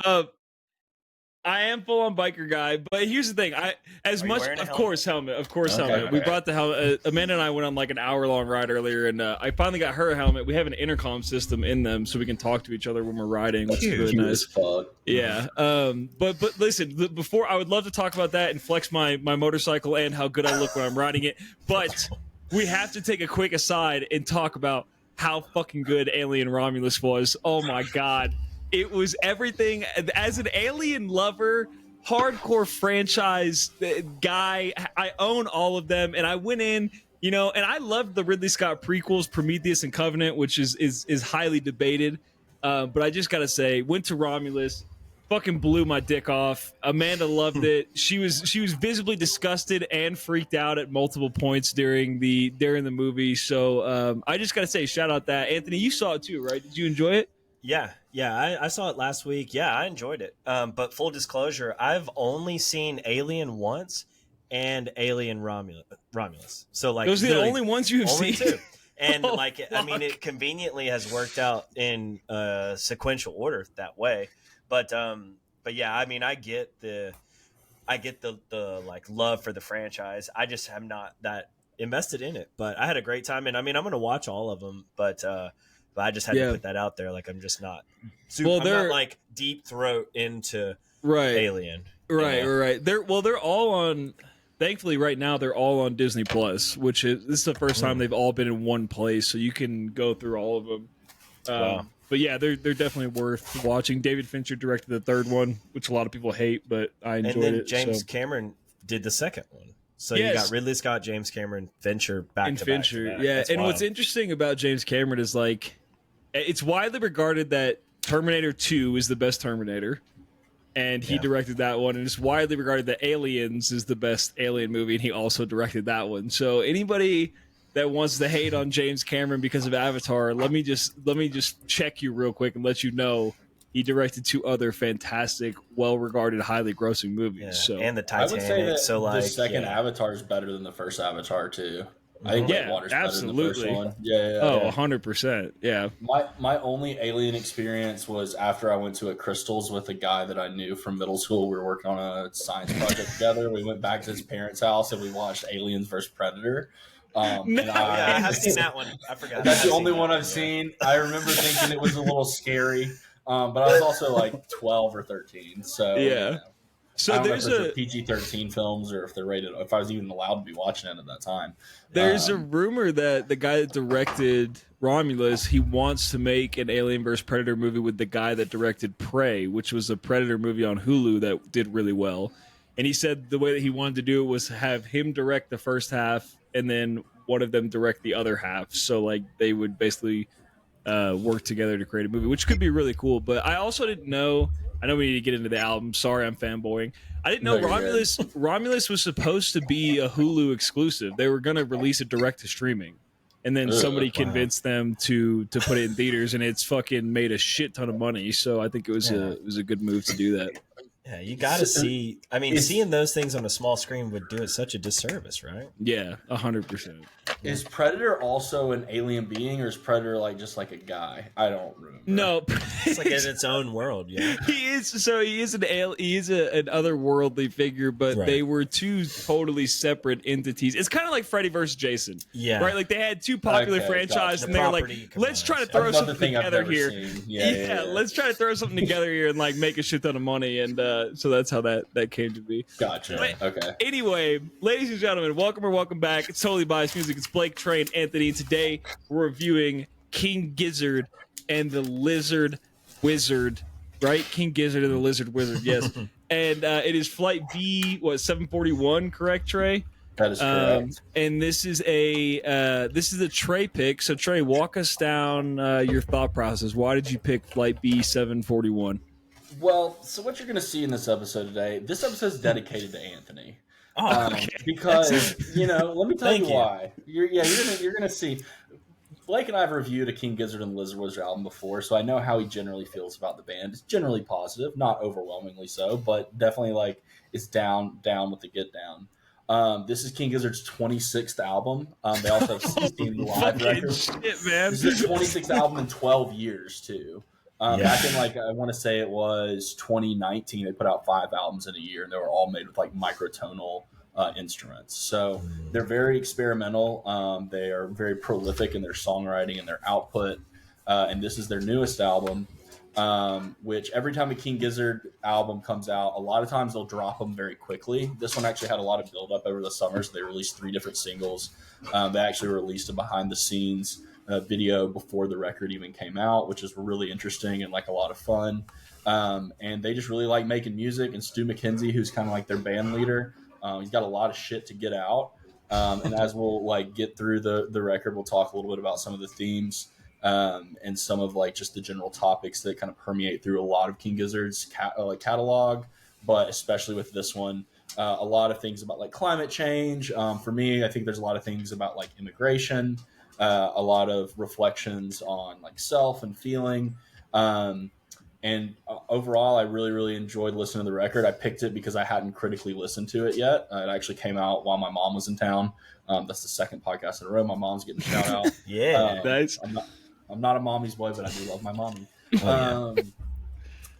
Uh, I am full on biker guy, but here's the thing. Of course, helmet. Okay. We brought the helmet. Amanda and I went on like an hour-long ride earlier, and I finally got her a helmet. We have an intercom system in them, so we can talk to each other when we're riding, which is really nice. Yeah. But listen, before I would love to talk about that and flex my motorcycle and how good I look when I'm riding it, but we have to take a quick aside and talk about how fucking good Alien Romulus was. Oh my god. It was everything. As an Alien lover, hardcore franchise guy, I own all of them, and I went in, and I loved the Ridley Scott prequels, Prometheus and Covenant, which is highly debated. But I just gotta say, went to Romulus, fucking blew my dick off. Amanda loved it. She was visibly disgusted and freaked out at multiple points during the movie. So I just gotta say, shout out that Anthony, you saw it too, right? Did you enjoy it? Yeah, I saw it last week. Yeah, I enjoyed it. But full disclosure, I've only seen Alien once and Alien Romulus. So like those are the only ones you have seen. Two. And it conveniently has worked out in sequential order that way. But yeah, I mean, I get the like love for the franchise. I just am not that invested in it. But I had a great time, and I mean, I'm going to watch all of them. But I just had to put that out there. Like, I'm just not I'm not like deep throat into Alien. Right. They're all on. Thankfully, right now they're all on Disney Plus, this is the first time they've all been in one place, so you can go through all of them. Wow. But yeah, they're definitely worth watching. David Fincher directed the third one, which a lot of people hate, but I enjoyed it. And then James Cameron did the second one. So you got Ridley Scott, James Cameron, Fincher back to back. Yeah, and what's interesting about James Cameron is like, it's widely regarded that Terminator 2 is the best Terminator, and he directed that one, and it's widely regarded that Aliens is the best Alien movie, and he also directed that one. So anybody that wants to hate on James Cameron because of Avatar, let me just check you real quick and let you know he directed two other fantastic, well-regarded, highly grossing movies. Yeah. So and the Titanic. I would say that the second Avatar is better than the first Avatar too. I think Whitewater's absolutely. better than the first one. Yeah. Oh, 100%. Yeah. My only Alien experience was after I went to a Crystals with a guy that I knew from middle school. We were working on a science project together. We went back to his parents' house and we watched Aliens vs. Predator. I have seen that one. I forgot. That's the only one I've seen. I remember thinking it was a little scary, but I was also like 12 or 13. So yeah. So I don't there's know if they're PG-13 films or if they're rated. If I was even allowed to be watching it at that time. There's a rumor that the guy that directed Romulus, he wants to make an Alien vs. Predator movie with the guy that directed Prey, which was a Predator movie on Hulu that did really well. And he said the way that he wanted to do it was have him direct the first half and then one of them direct the other half. So like they would basically work together to create a movie, which could be really cool. But I also didn't know. I know we need to get into the album. Sorry, I'm fanboying. I didn't know Romulus was supposed to be a Hulu exclusive. They were going to release it direct to streaming, and then somebody convinced them to put it in theaters, and it's fucking made a shit ton of money. So I think it was a good move to do that. Yeah, you got to see. I mean, seeing those things on a small screen would do it such a disservice, right? Yeah, 100%. Is Predator also an alien being, or is Predator like just like a guy? I don't remember. No, it's like in its own world. Yeah, he is an an otherworldly figure, but they were two totally separate entities. It's kind of like Freddy versus Jason. Yeah, right. Like they had two popular franchises, and they were like, "Let's try to throw something together here." Yeah, let's try to throw something together here and like make a shit ton of money. And so that's how that came to be. Gotcha. But okay. Anyway, ladies and gentlemen, welcome back. It's Totally Biased Music. It's Blake, Trey, and Anthony. Today we're reviewing King Gizzard and the Lizard Wizard. Right, King Gizzard and the Lizard Wizard. Yes, and it is Flight B741. Correct, Trey? That is correct. And this is a Trey pick. So Trey, walk us down your thought process. Why did you pick Flight B741? Well, so what you're going to see in this episode today, this episode is dedicated to Anthony. Okay. Because, let me tell you why. You're going to see. Blake and I have reviewed a King Gizzard and the Lizard Wizard album before, so I know how he generally feels about the band. It's generally positive, not overwhelmingly so, but definitely like it's down with the get down. This is King Gizzard's 26th album. They also have 16 live records. Shit, man. This is his 26th album in 12 years, too. Back in like I want to say it was 2019, they put out 5 albums in a year, and they were all made with like microtonal instruments. So they're very experimental. They are very prolific in their songwriting and their output. And this is their newest album, which every time a King Gizzard album comes out, a lot of times they'll drop them very quickly. This one actually had a lot of build up over the summer, so they released 3 different singles. They actually released a behind the scenes video before the record even came out, which is really interesting and like a lot of fun. And they just really like making music. And Stu McKenzie, who's kind of like their band leader, he's got a lot of shit to get out. And as we'll like get through the record, we'll talk a little bit about some of the themes and some of like just the general topics that kind of permeate through a lot of King Gizzard's catalog, but especially with this one. A lot of things about like climate change. For me, I think there's a lot of things about like immigration, a lot of reflections on like self and feeling. And overall, I really, really enjoyed listening to the record. I picked it because I hadn't critically listened to it yet. It actually came out while my mom was in town. That's the second podcast in a row. My mom's getting a shout out. Yeah, nice. I'm not a mommy's boy, but I do love my mommy. Oh,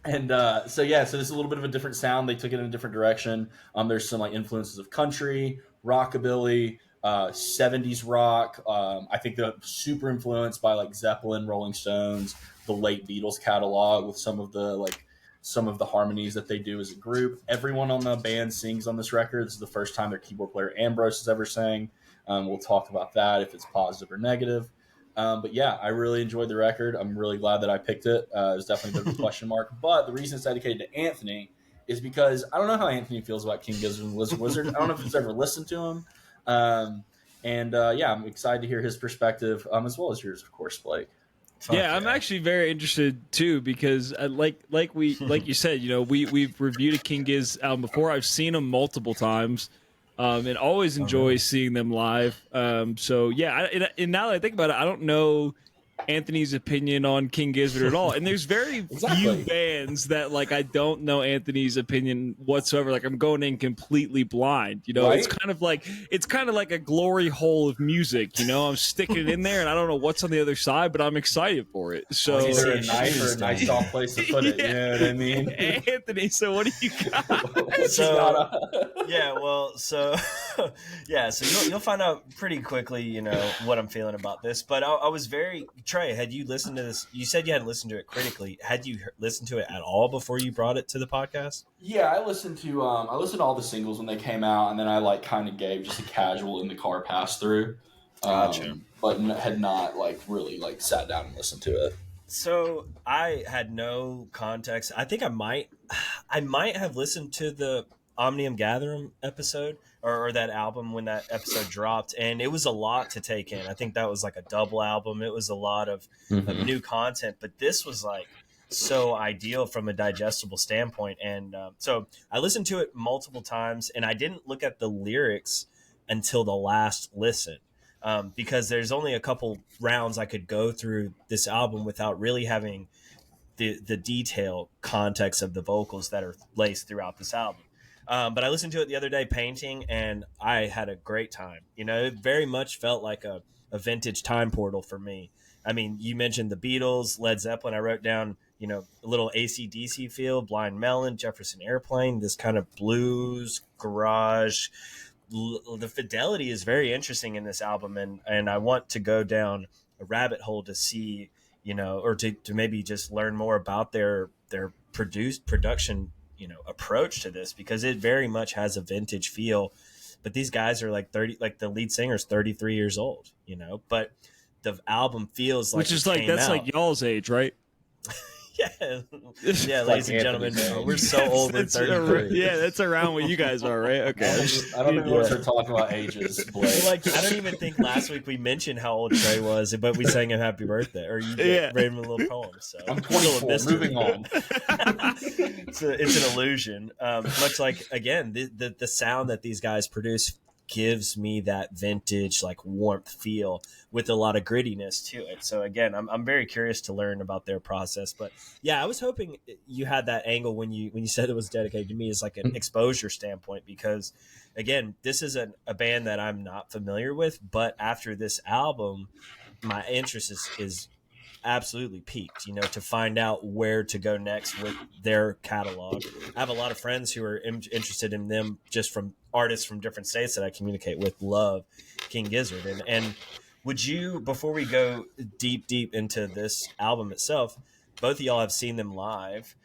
yeah. So this is a little bit of a different sound. They took it in a different direction. There's some like influences of country, rockabilly, 70s rock. I think they're super influenced by like Zeppelin, Rolling Stones, the late Beatles catalog with some of the harmonies that they do as a group. Everyone on the band sings on this record. This is the first time their keyboard player Ambrose has ever sang. We'll talk about that, if it's positive or negative. But yeah, I really enjoyed the record. I'm really glad that I picked it. It was definitely a bit of a question mark. But the reason it's dedicated to Anthony is because I don't know how Anthony feels about King Gizzard and Lizard Wizard. I don't know if he's ever listened to him. I'm excited to hear his perspective, as well as yours, of course, Blake. I'm actually very interested too, because like you said, we've reviewed a King Giz album before. I've seen them multiple times, and always enjoy seeing them live. And now that I think about it, I don't know Anthony's opinion on King Gizzard at all, and there's very few bands that like I don't know Anthony's opinion whatsoever. Like I'm going in completely blind, Right? It's kind of like a glory hole of music, I'm sticking it in there and I don't know what's on the other side, but I'm excited for it. So is there a knife or a nice soft place to put it? You know what I mean? Anthony, so what do you got? So you'll find out pretty quickly, what I'm feeling about this. But I was very Trey, had you listened to this? You said you hadn't listened to it critically. Had you listened to it at all before you brought it to the podcast? Yeah, I listened to all the singles when they came out, and then I like kind of gave just a casual in the car pass through. Gotcha. But had not like really like sat down and listened to it. So I had no context. I think I might have listened to the Omnium Gatherum episode or that album when that episode dropped, and it was a lot to take in. I think that was like a double album. It was a lot of new content, but this was like so ideal from a digestible standpoint. And so I listened to it multiple times, and I didn't look at the lyrics until the last listen, because there's only a couple rounds I could go through this album without really having the detail context of the vocals that are laced throughout this album. But I listened to it the other day painting, and I had a great time. It very much felt like a vintage time portal for me. I mean, you mentioned the Beatles, Led Zeppelin. I wrote down, a little AC/DC feel, Blind Melon, Jefferson Airplane, this kind of blues, garage. The fidelity is very interesting in this album, and I want to go down a rabbit hole to see, or to maybe just learn more about their production approach to this, because it very much has a vintage feel. But these guys are like 30, like the lead singer's 33 years old, but the album feels like, which is like, that's like y'all's age, right? Yeah, ladies and gentlemen, we're so old. We're 33. That's around what you guys are, right? Okay. I don't even want to talk about ages. Like, I don't even think last week we mentioned how old Trey was, but we sang him happy birthday, or you read him a little poem. So I'm 24. Moving on. It's an illusion. Much like, again, the sound that these guys produce gives me that vintage like warmth feel with a lot of grittiness to it. So again, I'm very curious to learn about their process. But yeah, I was hoping you had that angle when you said it was dedicated to me as like an exposure standpoint, because again, this is a band that I'm not familiar with, but after this album, my interest is absolutely peaked, to find out where to go next with their catalog. I have a lot of friends who are interested in them just from artists from different states that I communicate with, love King Gizzard. And would you, before we go deep into this album itself, both of y'all have seen them live.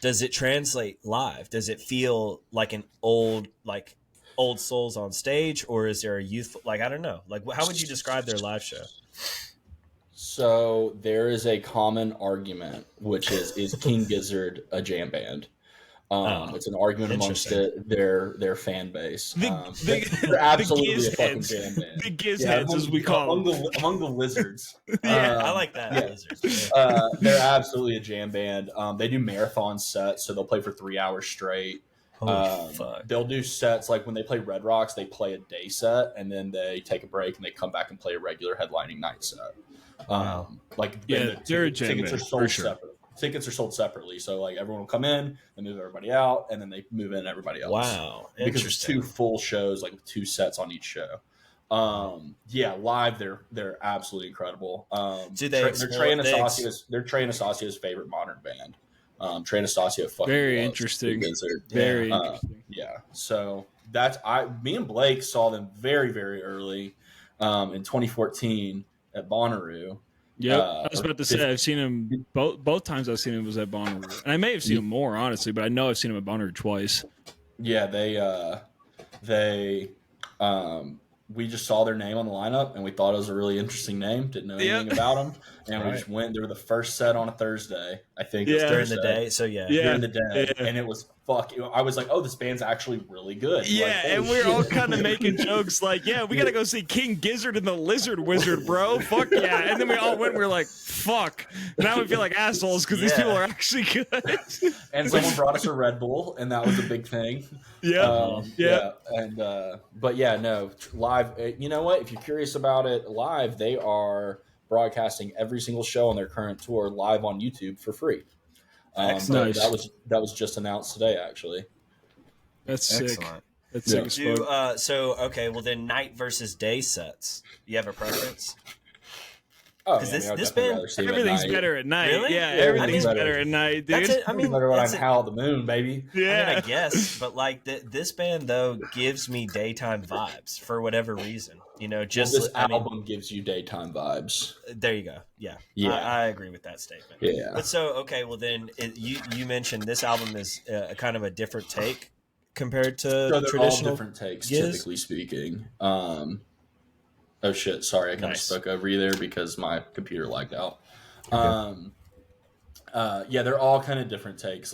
Does it translate live? Does it feel like an old souls on stage, or is there a youthful, I don't know, how would you describe their live show? So there is a common argument, which is King Gizzard a jam band? It's an argument amongst their fan base. They're absolutely a fucking jam band. The Gizheads, as we call them. Among the lizards. I like that. Yeah. Lizards. They're absolutely a jam band. They do marathon sets, so they'll play for 3 hours straight. They'll do sets like when they play Red Rocks, they play a day set, and then they take a break and they come back and play a regular headlining night set. They're a jam tickets band, are sold for sure. separately. Tickets are sold separately, so everyone will come in, they move everybody out, and then they move in everybody else. Wow, because it's 2 full shows, 2 sets on each show. Live they're absolutely incredible. They're Trey Anastasio's favorite modern band. Trey Anastasio fucking very loves interesting. Very interesting. Yeah, so me and Blake saw them very, very early in 2014 at Bonnaroo. Yeah, I was about to say I've seen him both times. I've seen him was at Bonnaroo, and I may have seen him more honestly, but I know I've seen him at Bonnaroo twice. Yeah, we just saw their name on the lineup and we thought it was a really interesting name. Didn't know anything about them, and we just went. They were the first set on a Thursday, I think. Yeah, during the day. So during the day, and it was I was like, oh, this band's actually really good. Yeah, and we're all kind of making jokes we gotta go see King Gizzard and the Lizard Wizard, bro. Fuck yeah! And then we all went. We were like, fuck. Now we feel like assholes because these people are actually good. And someone brought us a Red Bull, and that was a big thing. Live. You know what? If you're curious about it, live, they are broadcasting every single show on their current tour live on YouTube for free. Nice. That was just announced today, actually. That's sick. Excellent. That's sick as fuck. Well then, night versus day sets. You have a preference? Oh, this band, everything's better at night. Really? Yeah, everything's better at night, dude. Better when I'm Howl the Moon, baby. Yeah, I guess. But this band though gives me daytime vibes for whatever reason. This album gives you daytime vibes. There you go. Yeah. I agree with that statement. Yeah. But well then you mentioned this album is kind of a different take compared to traditional. All different takes, typically speaking. Oh shit! Sorry, I kind of spoke over you there because my computer lagged out. Okay. They're all kind of different takes.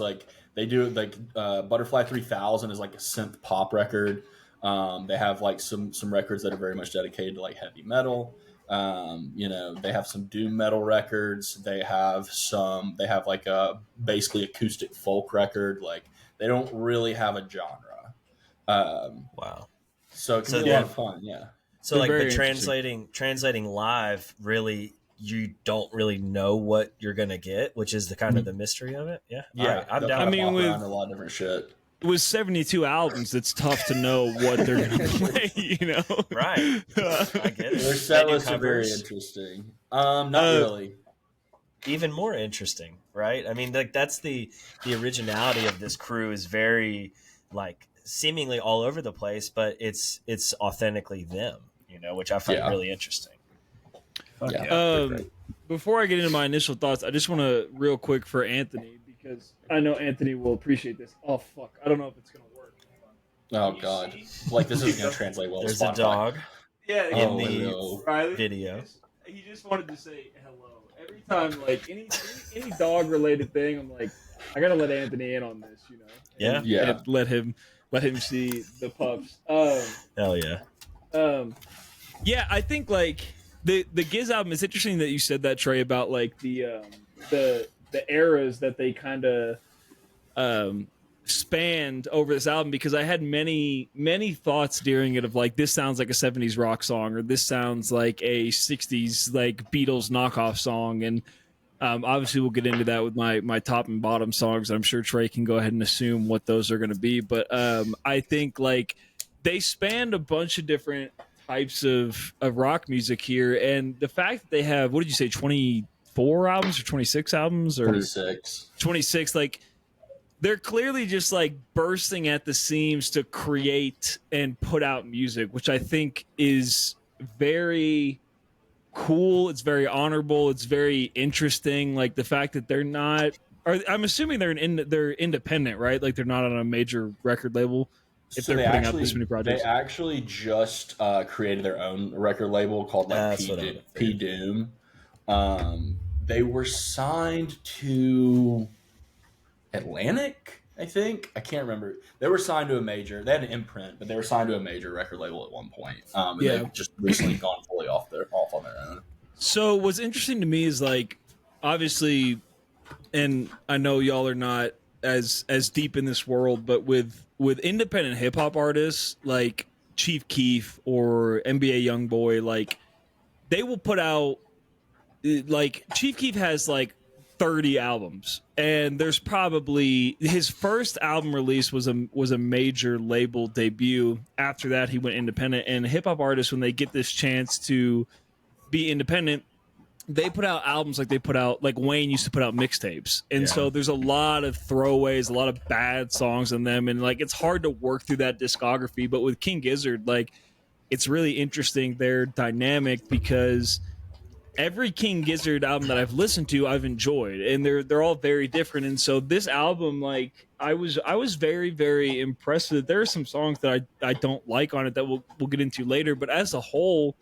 They do Butterfly 3000 is a synth pop record. They have some records that are very much dedicated to heavy metal. They have some doom metal records. They have a basically acoustic folk record. They don't really have a genre. Wow. So it can be a lot of fun. Yeah. So the translating live, really, you don't really know what you're gonna get, which is the kind of the mystery of it. Yeah. Yeah. Right, I'm down. With a lot of different shit. With 72 albums, it's tough to know what they're gonna play. Right. I get it. Their set lists are very interesting. Not really. Even more interesting, right? I mean, that's the originality of this crew is very seemingly all over the place, but it's authentically them, which I find really interesting. Before I get into my initial thoughts, I just want to real quick for Anthony, because I know Anthony will appreciate this. Oh fuck, I don't know if it's gonna work. Oh god, this isn't gonna translate well. There's a dog. Yeah, in the video. He just wanted to say hello every time. Any dog related thing, I'm like, I gotta let Anthony in on this, and let him see the pups. Hell yeah. Yeah, I think the Giz album is interesting that you said that, Trey, about the eras that they kind of spanned over this album, because I had many thoughts during it of this sounds like a 70s rock song, or this sounds like a 60s Beatles knockoff song, and obviously we'll get into that with my top and bottom songs. I'm sure Trey can go ahead and assume what those are going to be, but I think they spanned a bunch of different types of rock music here, and the fact that they have, what did you say, 24 albums or 26 albums or 26, like they're clearly just like bursting at the seams to create and put out music, which I think is very cool. It's very honorable. It's very interesting. Like the fact that they're not, or I'm assuming they're independent, right? Like they're not on a major record label. If so they're putting out this many projects, they actually just created their own record label called like P Doom. They were signed to Atlantic, I think. I can't remember. They were signed to a major. They had an imprint, but they were signed to a major record label at one point. And they've just recently gone fully off on their own. So what's interesting to me is like, obviously, and I know y'all are not as deep in this world, but with independent hip hop artists like Chief Keef or NBA Youngboy, like they will put out, like Chief Keef has like 30 albums, and there's probably his first album release was a major label debut. After that, he went independent. And hip hop artists, when they get this chance to be independent, they put out albums like they put out, like Wayne used to put out mixtapes. And so there's a lot of throwaways, a lot of bad songs in them, and like it's hard to work through that discography. But with King Gizzard, like it's really interesting, their dynamic, because every King Gizzard album that I've listened to, I've enjoyed, and they're all very different. And so this album, like I was very, very impressed with it. There are some songs that I don't like on it that we'll get into later, but as a whole,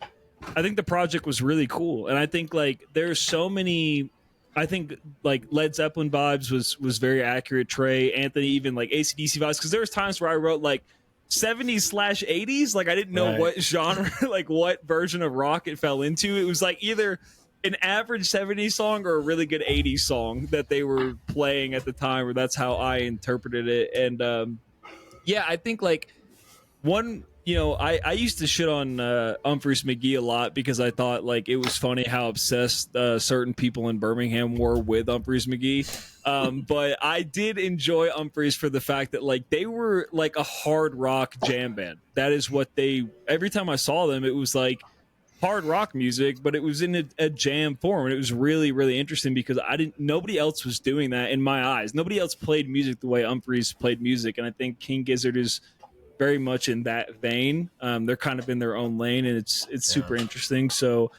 I think the project was really cool. And I think like there's so many, I think like Led Zeppelin vibes was very accurate. Trey, Anthony, even like AC/DC vibes, because there was times where I wrote like 70s/80s, like I didn't know what genre, like what version of rock it fell into. It was like either an average 70s song or a really good 80s song that they were playing at the time, or that's how I interpreted it. And I think like one, I used to shit on Humphreys McGee a lot because I thought like it was funny how obsessed certain people in Birmingham were with Humphreys McGee. But I did enjoy Humphreys for the fact that like they were like a hard rock jam band. That is what every time I saw them, it was like hard rock music, but it was in a jam form. And it was really, really interesting because nobody else was doing that in my eyes. Nobody else played music the way Humphreys played music. And I think King Gizzard is very much in that vein. They're kind of in their own lane, and it's super interesting. So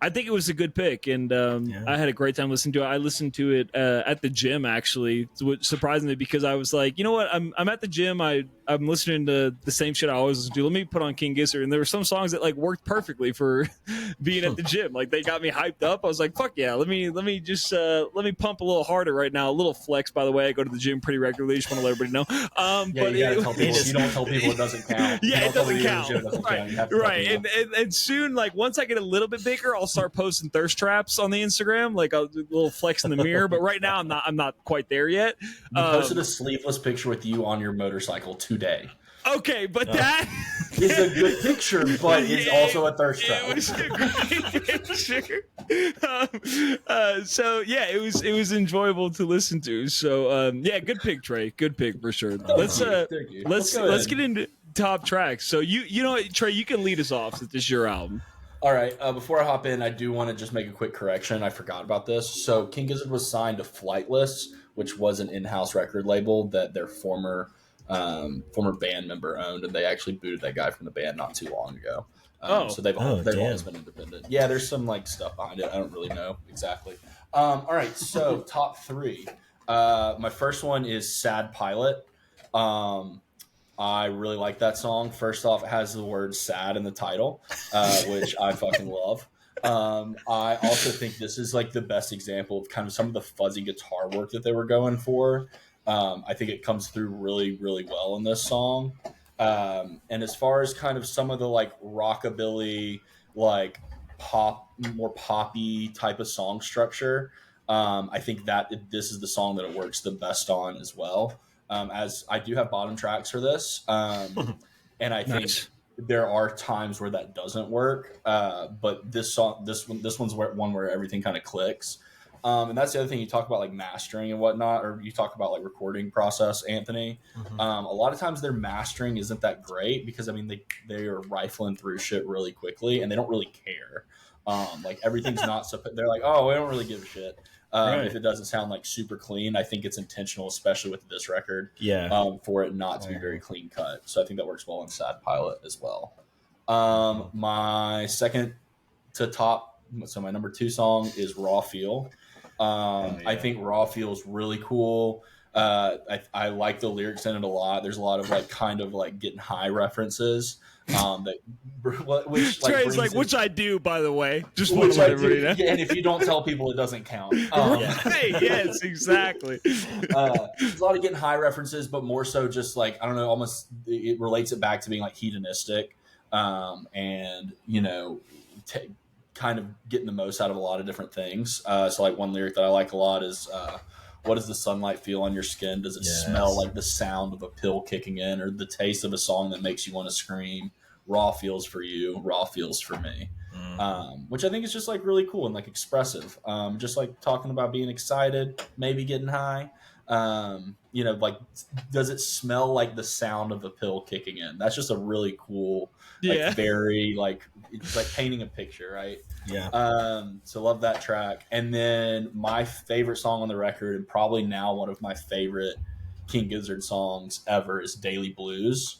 I think it was a good pick, and I had a great time listening to it. I listened to it at the gym, actually, surprisingly, because I was like, you know what, I'm at the gym. I'm listening to the same shit I always listen to. Let me put on King Gizzard, and there were some songs that like worked perfectly for being at the gym. Like they got me hyped up. I was like, fuck yeah, let me pump a little harder right now. A little flex, by the way. I go to the gym pretty regularly. Just want to let everybody know. But you don't tell people it doesn't count. Yeah, it doesn't count. Right. And soon, like once I get a little bit bigger, I'll start posting thirst traps on the Instagram, like a little flex in the mirror. But right now, I'm not quite there yet. You posted a sleeveless picture with you on your motorcycle today. Okay, but that is a good picture, but it's also a thirst trap. It was a great picture. So yeah, it was enjoyable to listen to. So good pick, Trey. Good pick for sure. Let's get into top tracks. So you know what, Trey, you can lead us off since this is your album. All right. Before I hop in, I do want to just make a quick correction. I forgot about this. So King Gizzard was signed to Flightless, which was an in-house record label that their former band member owned, and they actually booted that guy from the band not too long ago. So they've always been independent. Yeah, there's some like stuff behind it. I don't really know exactly. All right, so top three. My first one is Sad Pilot. I really like that song. First off, it has the word sad in the title, which I fucking love. I also think this is like the best example of kind of some of the fuzzy guitar work that they were going for. I think it comes through really, really well in this song. And as far as kind of some of the like rockabilly, like more poppy type of song structure, I think that this is the song that it works the best on as well. As I do have bottom tracks for this. And I think there are times where that doesn't work. But this one's one where everything kind of clicks. And that's the other thing you talk about, like mastering and whatnot, or you talk about like recording process, Anthony. A lot of times their mastering isn't that great because I mean they are rifling through shit really quickly and they don't really care. Like everything's not so they're like, oh, we don't really give a shit. If it doesn't sound like super clean, I think it's intentional, especially with this record, for it not to be very clean cut. So I think that works well in Sad Pilot as well. My second to top, so my number 2 song is Raw Feel. I think Raw Feel is really cool. I like the lyrics in it a lot. There's a lot of like kind of like getting high references. Which I do, by the way. Just which want I everybody do, know. and if you don't tell people, it doesn't count. Right, yes, exactly. There's a lot of getting high references, but more so just like I don't know, almost it relates it back to being like hedonistic, and you know, kind of getting the most out of a lot of different things. So like one lyric that I like a lot is. What does the sunlight feel on your skin? Does it smell like the sound of a pill kicking in or the taste of a song that makes you want to scream? Raw feels for you, raw feels for me. Which I think is just like really cool and like expressive. Just like talking about being excited, maybe getting high. You know, like, does it smell like the sound of a pill kicking in? That's just a really cool, like very like, it's like painting a picture, right? So love that track. And then my favorite song on the record, and probably now one of my favorite King Gizzard songs ever, is Daily Blues.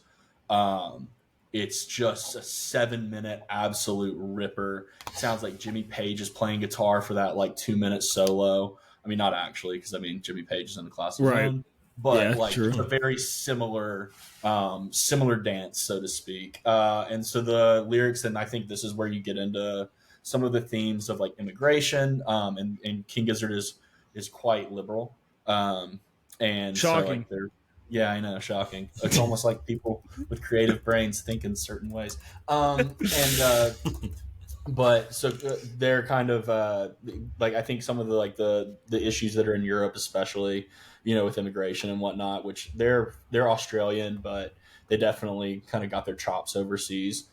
It's just a 7-minute absolute ripper. It sounds like Jimmy Page is playing guitar for that like 2-minute solo. I mean, not actually, because I mean Jimmy Page is in the classic zone, but like it's a very similar dance, so to speak. And so the lyrics, and I think this is where you get into some of the themes of like immigration. And King Gizzard is quite liberal. And shocking. So like yeah, I know, shocking. It's almost like people with creative brains think in certain ways. But so they're kind of like I think some of the like the issues that are in Europe, especially, you know, with immigration and whatnot, which they're Australian, but they definitely kind of got their chops overseas.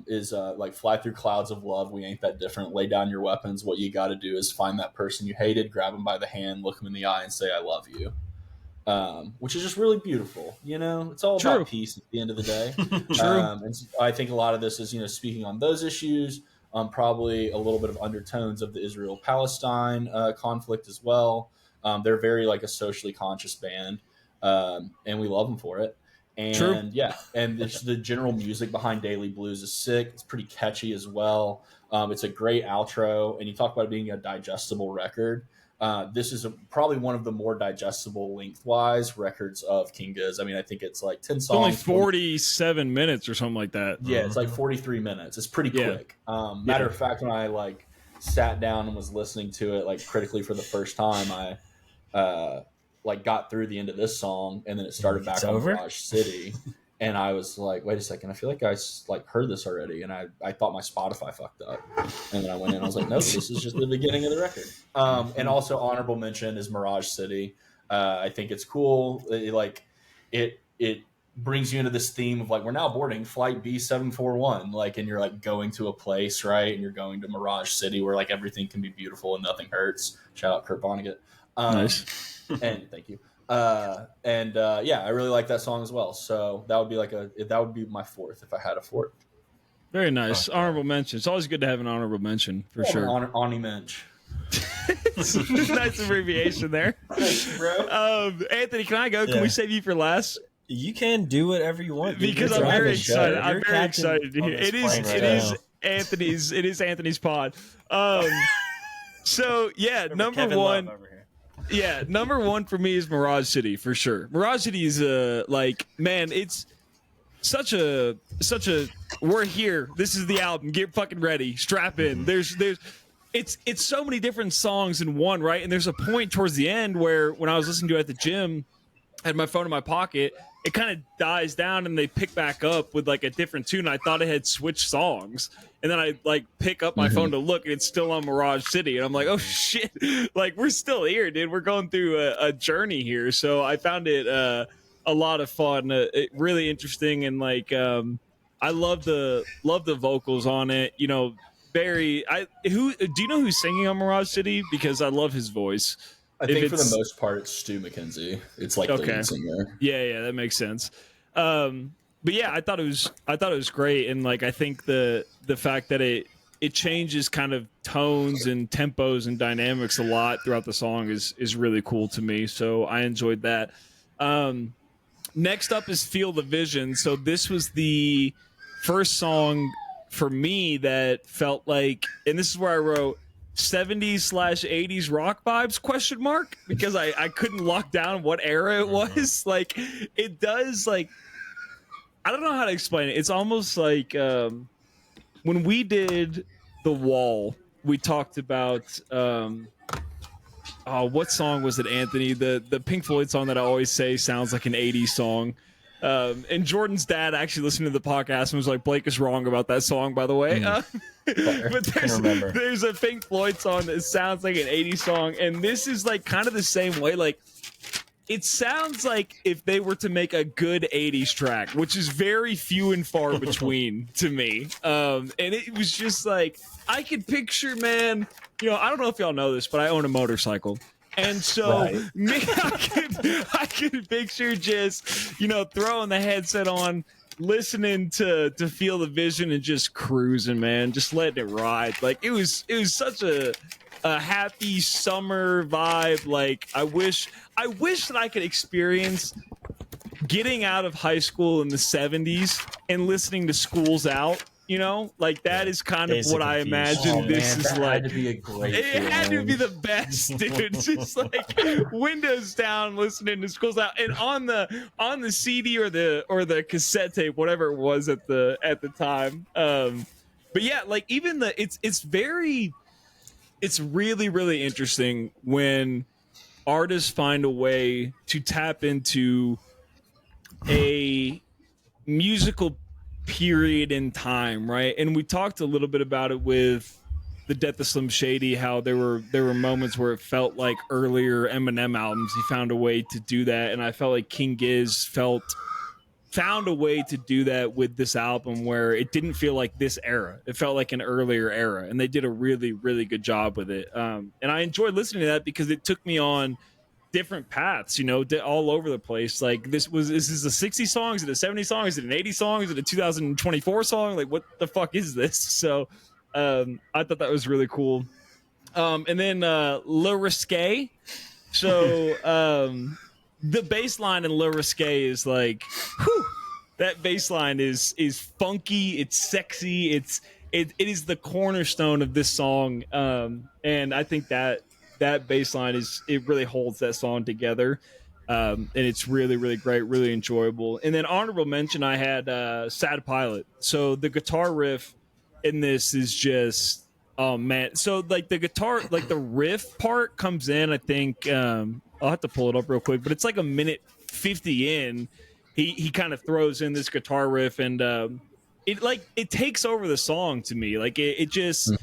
Is like fly through clouds of love. We ain't that different. Lay down your weapons. What you got to do is find that person you hated, grab them by the hand, look them in the eye, and say, "I love you." Which is just really beautiful. You know, it's all about peace at the end of the day. And I think a lot of this is, you know, speaking on those issues, probably a little bit of undertones of the Israel-Palestine conflict as well. They're very like a socially conscious band, and we love them for it. And and the general music behind Daily Blues is sick. It's pretty catchy as well. It's a great outro, and you talk about it being a digestible record. This is probably one of the more digestible lengthwise records of King Giz. I mean, I think it's like 10 songs. Only 47 minutes or something like that. Yeah, it's like 43 minutes. It's pretty quick. Matter of fact, when I like sat down and was listening to it like critically for the first time, I like got through the end of this song and then it started back on Mirage City. And I was like, wait a second, I feel like I like heard this already. And I thought my Spotify fucked up. And then I went in and I was like, no, this is just the beginning of the record. And also honorable mention is Mirage City. I think it's cool. It brings you into this theme of like, we're now boarding flight B741. Like, and you're like going to a place, right? And you're going to Mirage City where like everything can be beautiful and nothing hurts. Shout out Kurt Vonnegut. Nice. And thank you. I really like that song as well. So that would be my fourth if I had a fourth. Very nice. Honorable mention. It's always good to have an honorable mention for sure. Honey Mensch. Nice abbreviation there. Thanks, bro. Anthony, can I go? Can we save you for last? You can do whatever you want. Because I'm very excited. I'm very excited to hear. It is Anthony's pod. So yeah, number one. Yeah, number one for me is Mirage City for sure. Mirage City is like, man, it's such a we're here. This is the album. Get fucking ready. Strap in. It's so many different songs in one, right? And there's a point towards the end where when I was listening to it at the gym, I had my phone in my pocket, it kind of dies down and they pick back up with like a different tune. I thought it had switched songs. And then I like pick up my phone to look and it's still on Mirage City. And I'm like, oh shit, like we're still here, dude. We're going through a journey here. So I found it a lot of fun, really interesting. And like, I love the vocals on it. You know, very. Who do you know who's singing on Mirage City? Because I love his voice. I think for the most part, it's Stu McKenzie. It's like the lead singer. Yeah, that makes sense. But yeah, I thought it was great, and like I think the fact that it changes kind of tones and tempos and dynamics a lot throughout the song is really cool to me. So I enjoyed that. Next up is Feel the Vision. So this was the first song for me that felt like, and this is where I wrote 70s/80s rock vibes question mark, because I couldn't lock down what era it was. Like it does, like, I don't know how to explain it. It's almost like when we did The Wall, we talked about what song was it, Anthony? The Pink Floyd song that I always say sounds like an 80s song. And Jordan's dad actually listened to the podcast and was like, Blake is wrong about that song, by the way. But there's a Pink Floyd song that sounds like an 80s song, and this is like kind of the same way. Like it sounds like if they were to make a good 80s track, which is very few and far between to me. And it was just like, I could picture, man, I don't know if y'all know this, but I own a motorcycle. And so I could picture just, throwing the headset on, listening to Feel the Vision and just cruising, man, just letting it ride. Like it was such a happy summer vibe. Like I wish that I could experience getting out of high school in the 70s and listening to School's Out. Like that is kind of what I imagine this is like. Had to be a great it had to be the best, dude. Just like windows down, listening to School's Out, and on the CD or the cassette tape, whatever it was at the time. But yeah, like even it's really, really interesting when artists find a way to tap into a musical period in time, right? And we talked a little bit about it with the Death of Slim Shady, how there were moments where it felt like earlier Eminem albums. He found a way to do that, and I felt like King Giz found a way to do that with this album, where it didn't feel like this era. It felt like an earlier era, and they did a really, really good job with it. And I enjoyed listening to that because it took me on different paths, all over the place. Like this is a 60 song? Is it a 70 song? Is it an 80 song? Is it a 2024 song? Like what the fuck is this? So I thought that was really cool. And then Le Risque. So the bass line in Le Risque is like, whew, that bass line is funky, it's sexy, it is the cornerstone of this song. And I think that bass line it really holds that song together. And it's really, really great, really enjoyable. And then honorable mention, I had Sad Pilot. So the guitar riff in this is just, oh man. So like the guitar, like the riff part comes in, I think, I'll have to pull it up real quick, but it's like a minute 50 in. He kind of throws in this guitar riff, and it takes over the song to me. Like it just,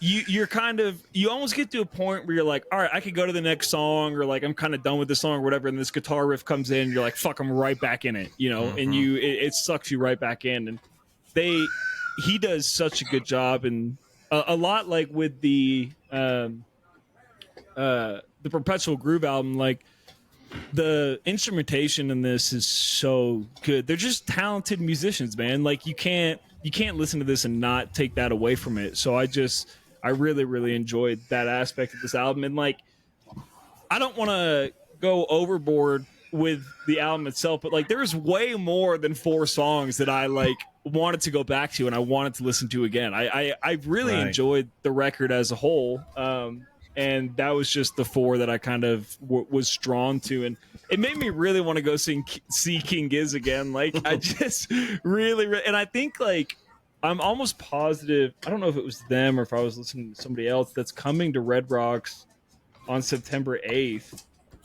you almost get to a point where you're like, all right, I could go to the next song, or like I'm kind of done with the song or whatever, and this guitar riff comes in, and you're like, fuck, I'm right back in it, and it sucks you right back in. And he does such a good job, and a lot like with the Perpetual Groove album, like the instrumentation in this is so good. They're just talented musicians, man. Like you can't listen to this and not take that away from it. So I really, really enjoyed that aspect of this album. And like, I don't want to go overboard with the album itself, but like there's way more than 4 songs that I like wanted to go back to and I wanted to listen to again. I really enjoyed the record as a whole. And that was just the 4 that I kind of was drawn to. And it made me really want to go see King Giz again. Like I just really, and I think like, I'm almost positive, I don't know if it was them or if I was listening to somebody else, that's coming to Red Rocks on September 8th.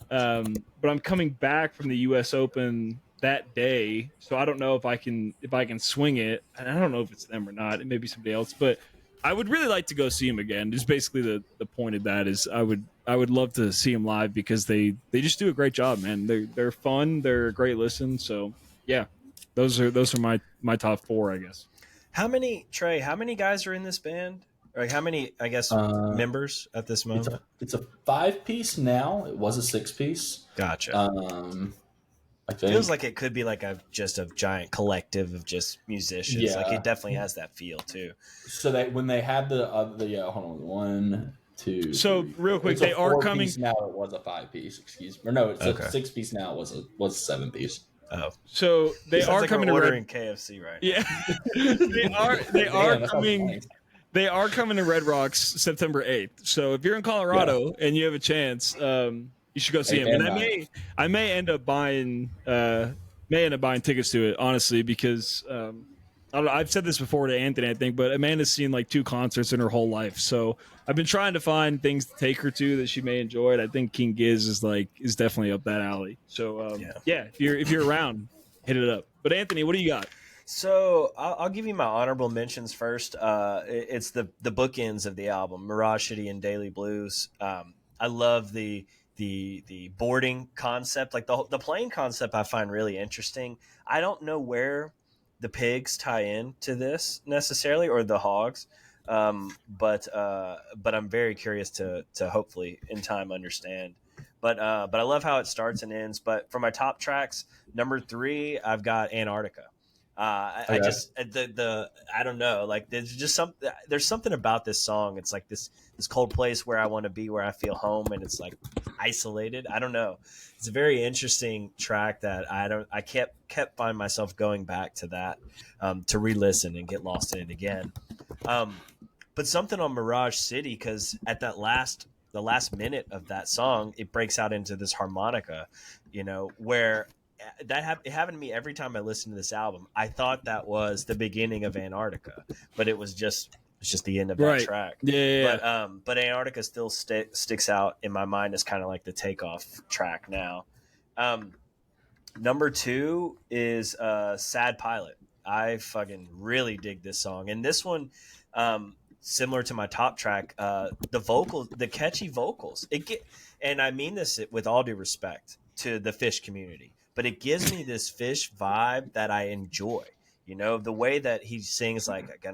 But I'm coming back from the US Open that day. So I don't know if I can swing it. And I don't know if it's them or not. It may be somebody else, but I would really like to go see him again. Just basically the point of that is I would love to see him live, because they just do a great job, man. They're fun. They're a great listen. So yeah, those are my top 4, I guess. How many guys are in this band? Like how many, I guess, members at this moment? It's a 5-piece now. It was a 6-piece. Gotcha. I think. Feels like it could be like just a giant collective of just musicians. Yeah. Like it definitely has that feel too. So that when they had the hold on, 1, 2. So 3, real quick, it's they a are 4-piece coming now. It was a 5-piece. Excuse me. Or no, it's a 6-piece now. It was a 7-piece. Oh, so they are like coming we're to ordering KFC right now. Yeah, they are coming. They are coming to Red Rocks September 8th. So if you're in Colorado and you have a chance, you should go see him. And I may end up buying tickets to it, honestly, because I don't know, I've said this before to Anthony, I think, but Amanda's seen like 2 concerts in her whole life. So I've been trying to find things to take her to that she may enjoy. And I think King Giz is definitely up that alley. So yeah, if you're around, hit it up. But Anthony, what do you got? So I'll give you my honorable mentions first. It's the bookends of the album, Mirage City and Daily Blues. I love the boarding concept, like the plane concept. I find really interesting. I don't know where the pigs tie in to this necessarily, or the hogs, but I'm very curious to hopefully in time understand. But I love how it starts and ends. But for my top tracks, number 3, I've got Antarctica. I just I don't know, like there's something about this song. It's like this cold place where I want to be, where I feel home, and it's like isolated. I don't know. It's a very interesting track that I kept finding myself going back to that to re-listen and get lost in it again. But something on Mirage City, because at the last minute of that song, it breaks out into this harmonica, where it happened to me every time I listened to this album. I thought that was the beginning of Antarctica, but it was just the end of that track. Yeah. But Antarctica still sticks out in my mind as kind of like the takeoff track now. Number 2 is Sad Pilot. I fucking really dig this song, and this one, similar to my top track, the catchy vocals. And I mean this with all due respect to the Fish community, but it gives me this Fish vibe that I enjoy. The way that he sings, like,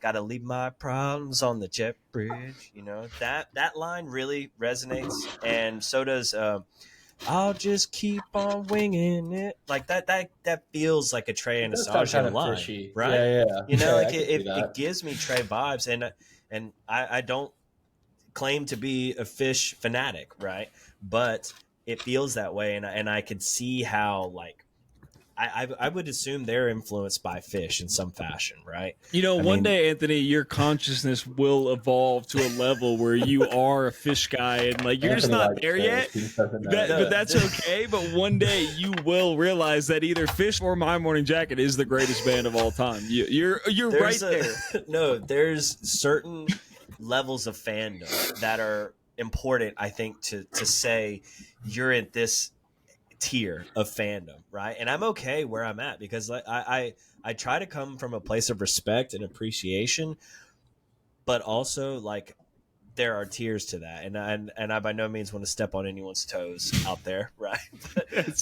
gotta leave my problems on the jet bridge. That line really resonates, and so does I'll just keep on winging it. Like that feels like a Trey and Asajio line, fishy. Right? Yeah. It gives me Trey vibes, and I don't claim to be a Fish fanatic, right? But it feels that way, and I could see how, like, I would assume they're influenced by Fish in some fashion, right? One day, Anthony, your consciousness will evolve to a level where you are a Fish guy, and like you're just not there yet. But that's okay. But one day you will realize that either Fish or My Morning Jacket is the greatest band of all time. You're right there. No, there's certain levels of fandom that are important, I think, to say you're at this tier of fandom, right? And I'm okay where I'm at, because I try to come from a place of respect and appreciation, but also, like, there are tiers to that, and I by no means want to step on anyone's toes out there, right?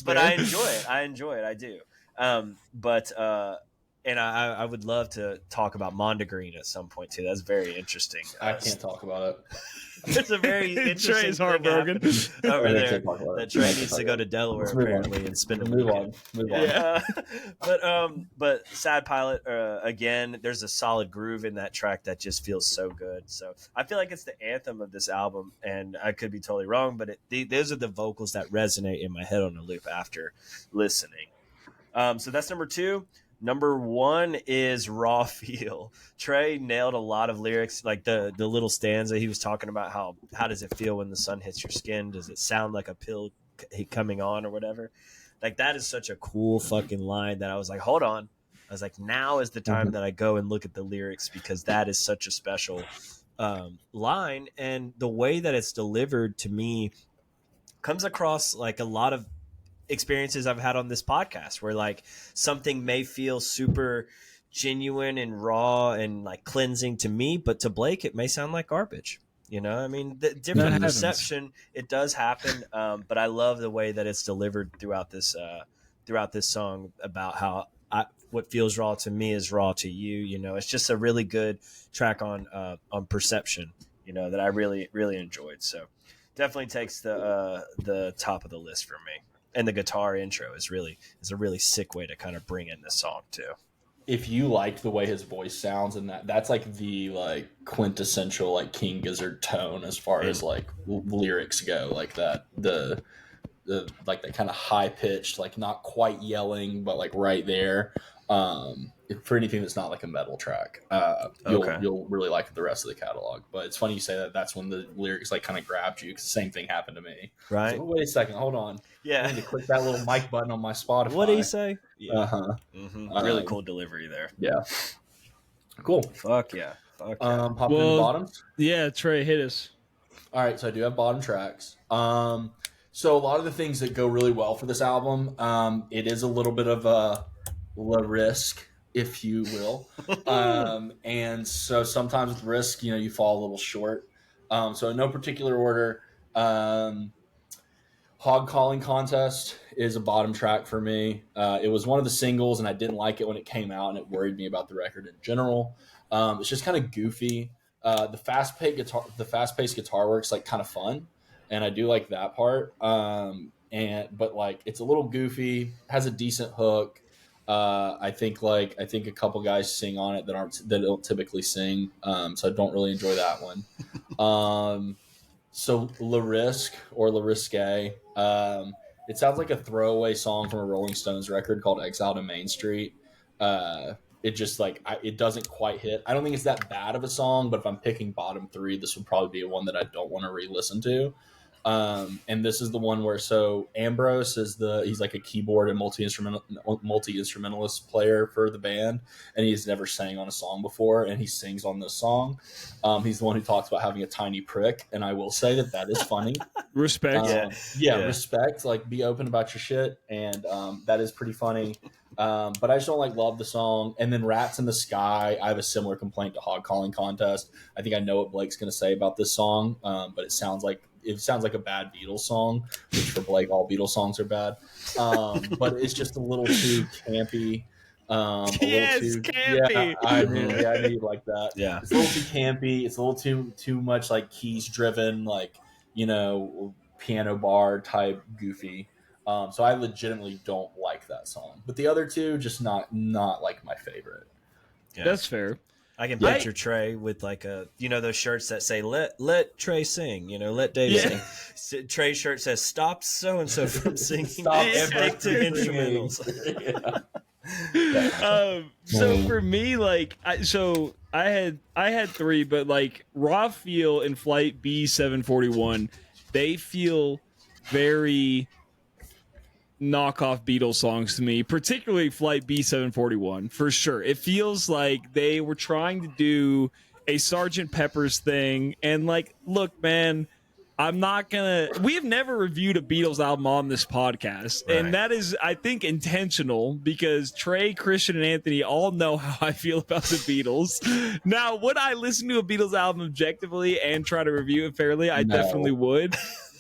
but I enjoy it, I do. And I would love to talk about Mondegreen at some point too. That's very interesting. I can't talk about it. It's a very interesting Trey's heartbroken over there. That Trey needs to go to Delaware apparently and spend a weekend. Move on. Yeah. But Sad Pilot, again, there's a solid groove in that track that just feels so good. So I feel like it's the anthem of this album, and I could be totally wrong, but those are the vocals that resonate in my head on a loop after listening. So that's number 2. Number 1 is Raw Feel. Trey nailed a lot of lyrics, like the little stanza he was talking about. How does it feel when the sun hits your skin? Does it sound like a pill coming on or whatever? Like, that is such a cool fucking line that I was like, hold on. I was like, now is the time that I go and look at the lyrics, because that is such a special line. And the way that it's delivered to me comes across like a lot of experiences I've had on this podcast, where like something may feel super genuine and raw and like cleansing to me, but to Blake it may sound like garbage. The different perception, it does happen, but I love the way that it's delivered throughout this song, about how what feels raw to me is raw to you. You know, it's just a really good track on Perception. You know, that I really enjoyed. So definitely takes the top of the list for me. And the guitar intro is a really sick way to kind of bring in this song too. If you liked the way his voice sounds, and that's like the like quintessential like King Gizzard tone as far as like lyrics go, like that the like that kind of high pitched, like not quite yelling, but like right there. For anything that's not like a metal track, you'll really like the rest of the catalog. But it's funny you say that. That's when the lyrics like kind of grabbed you, because the same thing happened to me. Right. So, wait a second, hold on. Yeah. I need to click that little mic button on my Spotify. What did he say? Yeah. Really cool delivery there. Yeah. Cool. Fuck yeah. Popping in the bottoms. Yeah, Trey, hit us. All right, so I do have bottom tracks. So a lot of the things that go really well for this album, it is a little bit of a risk, if you will. And so sometimes with risk, you know, you fall a little short. So in no particular order, Hog Calling Contest is a bottom track for me. It was one of the singles, and I didn't like it when it came out, and it worried me about the record in general. It's just kind of goofy. The fast-paced guitar work's like kind of fun, and I do like that part. But like it's a little goofy, has a decent hook. I think a couple guys sing on it that don't typically sing, so I don't really enjoy that one. So La Risque or La Risque, it sounds like a throwaway song from a Rolling Stones record called "Exile to Main Street." It just like it doesn't quite hit. I don't think it's that bad of a song, but if I'm picking bottom three, this would probably be one that I don't want to re-listen to. And this is the one where Ambrose he's like a keyboard and multi-instrumentalist player for the band, and he's never sang on a song before, and he sings on this song. He's the one who talks about having a tiny prick, and I will say that is funny. Respect. Respect. Like, be open about your shit, and that is pretty funny. But I just don't love the song. And then Rats in the Sky, I have a similar complaint to Hog Calling Contest. I think I know what Blake's going to say about this song, but it sounds like a bad Beatles song, which for Blake, all Beatles songs are bad. But it's just a little too campy. Campy. Yeah, I need like that. Yeah, it's a little too campy. It's a little too much like keys driven, like, you know, piano bar type goofy. So I legitimately don't like that song. But the other two, just not like my favorite. Yeah. That's fair. I can picture Trey with like those shirts that say let Trey sing, let Dave sing. Trey's shirt says stop so and so from singing. Stop stick to instrumentals. So for me, like, I had three, but like Raw Feel and Flight B741, they feel very knockoff Beatles songs to me, particularly Flight B741, for sure. It feels like they were trying to do a Sgt. Pepper's thing, and like, look, man, we have never reviewed a Beatles album on this podcast, right. And that is, I think, intentional, because Trey, Christian, and Anthony all know how I feel about the Beatles. Now, would I listen to a Beatles album objectively and try to review it fairly? I definitely would.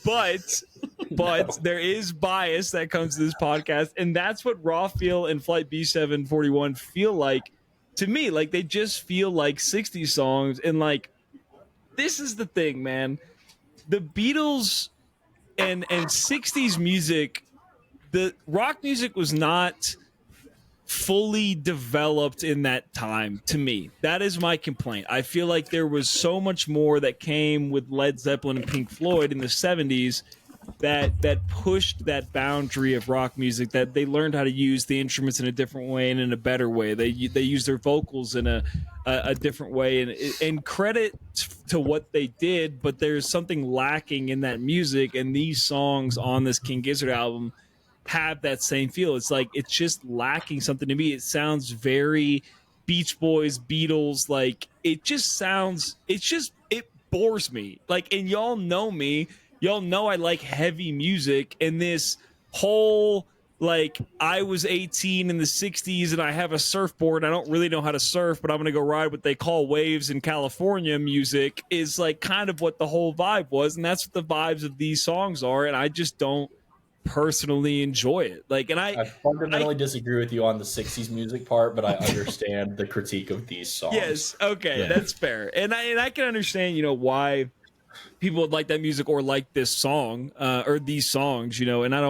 But there is bias that comes to this podcast, and that's what Raw Feel and Flight B741 feel like to me. Like, they just feel like 60s songs, and like, this is the thing, man. The Beatles and 60s music, the rock music was not fully developed in that time, to me. That is my complaint. I feel like there was so much more that came with Led Zeppelin and Pink Floyd in the 70s that pushed that boundary of rock music, that they learned how to use the instruments in a different way and in a better way. They used their vocals in a different way, and credit to what they did, but there's something lacking in that music, and these songs on this King Gizzard album have that same feel. It's like, it's just lacking something to me. It sounds very Beach Boys, Beatles, like, it bores me. Like, and y'all know me, y'all know I like heavy music, and this whole, like, I was 18 in the 60s and I have a surfboard and I don't really know how to surf, but I'm gonna go ride what they call waves in California music, is like kind of what the whole vibe was, and that's what the vibes of these songs are, and I just don't personally enjoy it. Like, and I fundamentally disagree with you on the 60s music part, but I understand the critique of these songs. Yes, okay, that's fair. And I can understand, why people would like that music or like this song or these songs, and I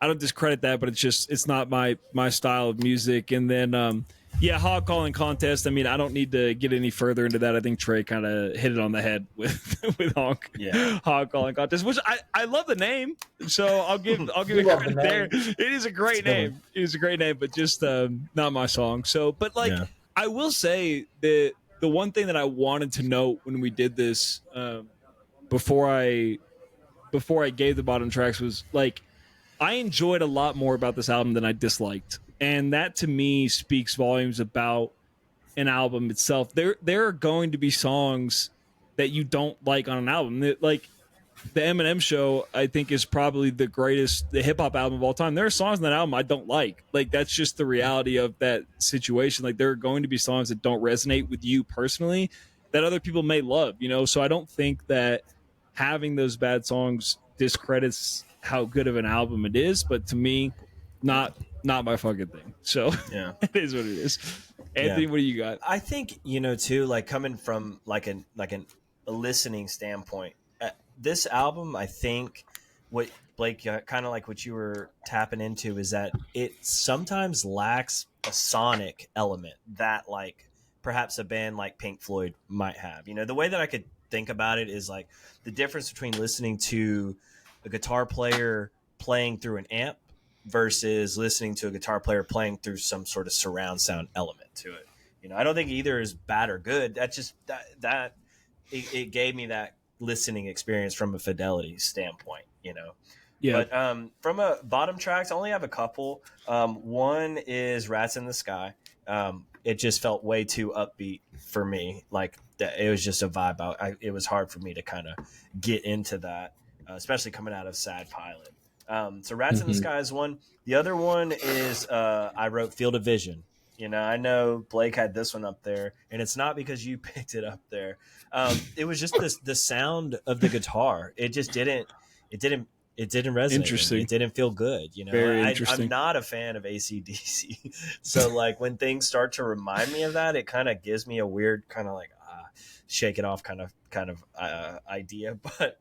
don't discredit that, but it's not my style of music. And then hog calling contest, I mean, I don't need to get any further into that. I think Trey kind of hit it on the head with hog calling contest, which I love the name, so I'll give it credit there. It is a great name. It is a great name, but just not my song. So, but I will say that the one thing that I wanted to note when we did this before I gave the bottom tracks was like, I enjoyed a lot more about this album than I disliked. And that to me speaks volumes about an album itself. There are going to be songs that you don't like on an album. Like the Eminem Show, I think, is probably the hip hop album of all time. There are songs on that album I don't like. Like, that's just the reality of that situation. Like, there are going to be songs that don't resonate with you personally that other people may love, So I don't think that having those bad songs discredits how good of an album it is, but to me, not my fucking thing. So it is what it is. Anthony, what do you got? I think too, like coming from like a listening standpoint, this album, I think what Blake kind of like what you were tapping into is that it sometimes lacks a sonic element that like perhaps a band like Pink Floyd might have. The way that I could think about it is like the difference between listening to a guitar player playing through an amp versus listening to a guitar player playing through some sort of surround sound element to it. I don't think either is bad or good. That's just that it gave me that listening experience from a fidelity standpoint, Yeah. But from a bottom tracks, I only have a couple. One is Rats in the Sky. It just felt way too upbeat for me. Like it was just a vibe. It was hard for me to kind of get into that. Especially coming out of Sad Pilot. So Rats in the Sky is one. The other one is I wrote Field of Vision. I know Blake had this one up there, and it's not because you picked it up there. It was just the sound of the guitar. It just didn't resonate. Interesting. It didn't feel good. Very interesting. I'm not a fan of AC/DC. So like when things start to remind me of that, it kind of gives me a weird kind of like shake it off kind of idea. But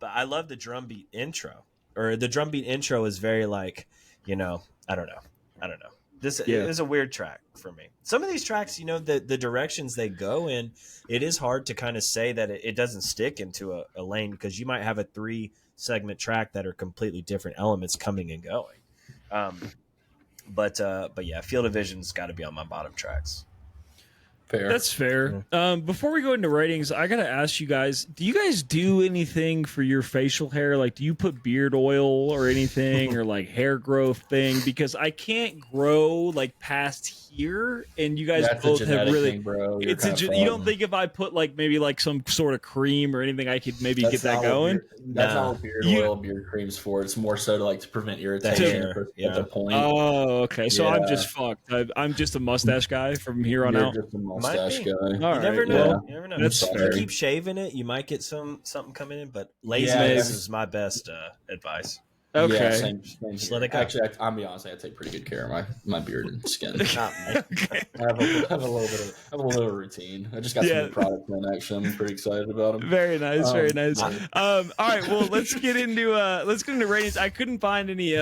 I love the drum beat intro, or the drum beat intro is very like, I don't know. This is a weird track for me. Some of these tracks, the directions they go in, it is hard to kind of say that it doesn't stick into a lane, because you might have a 3-segment track that are completely different elements coming and going. But yeah, Field of Vision's got to be on my bottom tracks. Fair. That's fair. Before we go into ratings, I gotta ask you guys: do you guys do anything for your facial hair? Like, do you put beard oil or anything, or like hair growth thing? Because I can't grow like past here, and you guys both have really. Thing, bro. You don't think if I put like maybe like some sort of cream or anything, I could maybe get that going? That's not what beard cream's for. It's more so to prevent irritation at the point. Oh, okay. So I'm just fucked. I'm just a mustache guy from here on out. Mustache guy. You never know. You never know. If you keep shaving it, you might get something coming in. But laziness is my best advice. Okay. Yeah, same. Just let it go. Actually, I'll be honest. I take pretty good care of my beard and skin. Okay. I have a little bit of routine. I just got some new products in. Actually, I'm pretty excited about them. Very nice. Very nice. All right. Well, let's get into ratings. I couldn't find any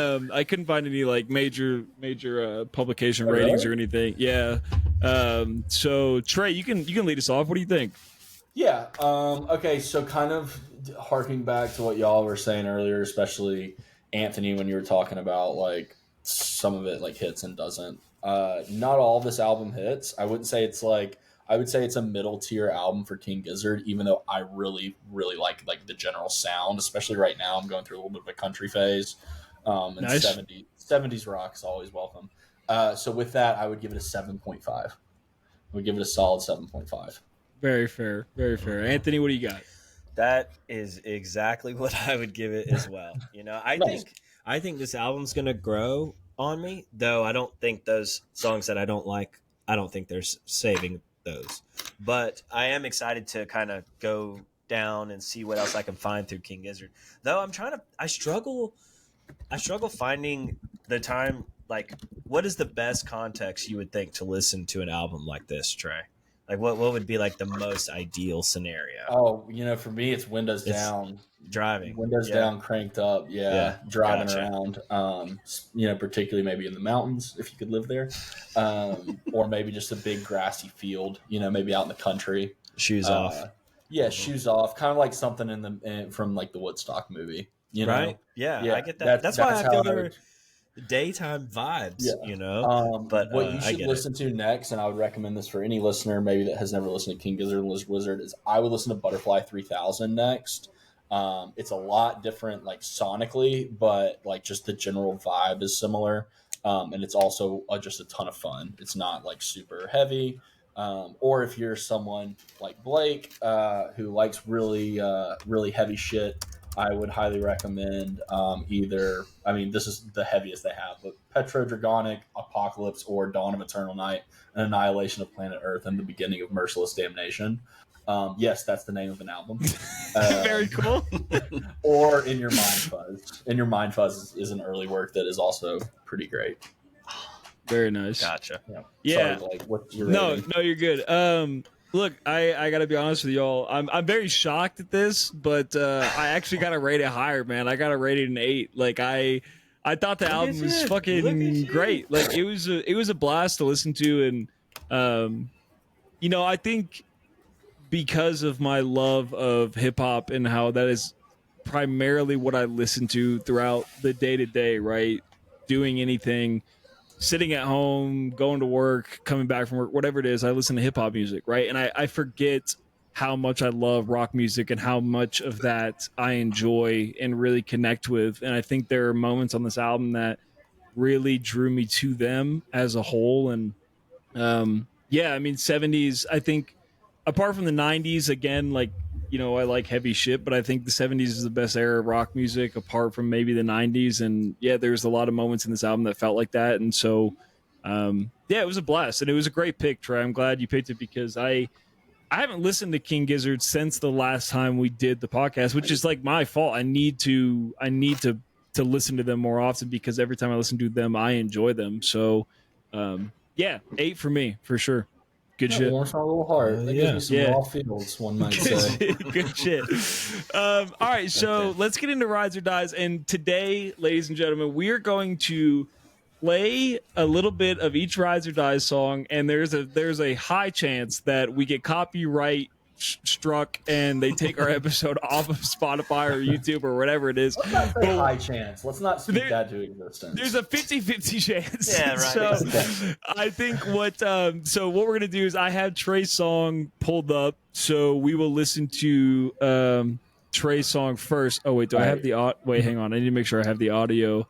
like major publication ratings or anything. Yeah. So Trey, you can lead us off. What do you think? Yeah. Okay. So kind of harking back to what y'all were saying earlier, especially Anthony, when you were talking about like some of it like hits and doesn't. Not all of this album hits. I would say it's a middle tier album for King Gizzard, even though I really, really like the general sound, especially right now. I'm going through a little bit of a country phase. And nice. 70s rock is always welcome. So with that, I would give it a 7.5. I would give it a solid 7.5. Very fair. Very fair. Anthony, what do you got? That is exactly what I would give it as well. I think this album's going to grow on me, though I don't think those songs that I don't like, I don't think they're saving those. But I am excited to kind of go down and see what else I can find through King Gizzard. Though I struggle finding the time. Like, what is the best context you would think to listen to an album like this, Trey? Like, what would be like the most ideal scenario? Oh, for me, it's windows down, driving, windows down, cranked up, driving around. Particularly maybe in the mountains if you could live there, or maybe just a big grassy field. Maybe out in the country. Shoes off. Yeah, shoes off, kind of like something from like the Woodstock movie. Right? Yeah, I get that. That's why I feel they're daytime vibes, but what you should listen to next, and I would recommend this for any listener maybe that has never listened to King Gizzard and Lizard Wizard, is I would listen to Butterfly 3000 next. It's a lot different like sonically, but like just the general vibe is similar, and it's also just a ton of fun. It's not like super heavy, or if you're someone like Blake who likes really heavy shit, I would highly recommend this is the heaviest they have, but Petrodragonic, Apocalypse, or Dawn of Eternal Night, an Annihilation of Planet Earth, and the Beginning of Merciless Damnation. Yes, that's the name of an album. Very cool. Or In Your Mind Fuzz. In Your Mind Fuzz is an early work that is also pretty great. Very nice. Gotcha. Yeah. Sorry, like, what's your rating? No, you're good. Look, I gotta be honest with y'all. I'm very shocked at this, but I actually gotta rate it higher, man. I gotta rate it an 8. Like I thought the album was fucking great. Like it was a blast to listen to, and I think because of my love of hip hop and how that is primarily what I listen to throughout the day to day, right? Doing anything. Sitting at home, going to work, coming back from work, whatever it is, I listen to hip hop music, right? And I forget how much I love rock music and how much of that I enjoy and really connect with. And I think there are moments on this album that really drew me to them as a whole. And 70s, I think, apart from the 90s, again, like, I like heavy shit, but I think the 70s is the best era of rock music apart from maybe the 90s. And there's a lot of moments in this album that felt like that. And so, it was a blast and it was a great pick, Trey. I'm glad you picked it because I haven't listened to King Gizzard since the last time we did the podcast, which is like my fault. I need to listen to them more often because every time I listen to them, I enjoy them. So, 8 for me, for sure. Good shit. Warms my little heart. That gives me some raw feels, one might say. Good shit. All right, so let's get into Rides or Dies. And today, ladies and gentlemen, we are going to play a little bit of each Rides or Dies song. And there's a high chance that we get copyright struck and they take our episode off of Spotify or YouTube or whatever it is. Let's not say high chance. Let's not speak that to existence. There's a 50-50 chance. Yeah, right. So I think what we're gonna do is I have Trey's song pulled up, so we will listen to Trey's song first. Oh wait, do I have the wait? Hang on, I need to make sure I have the audio.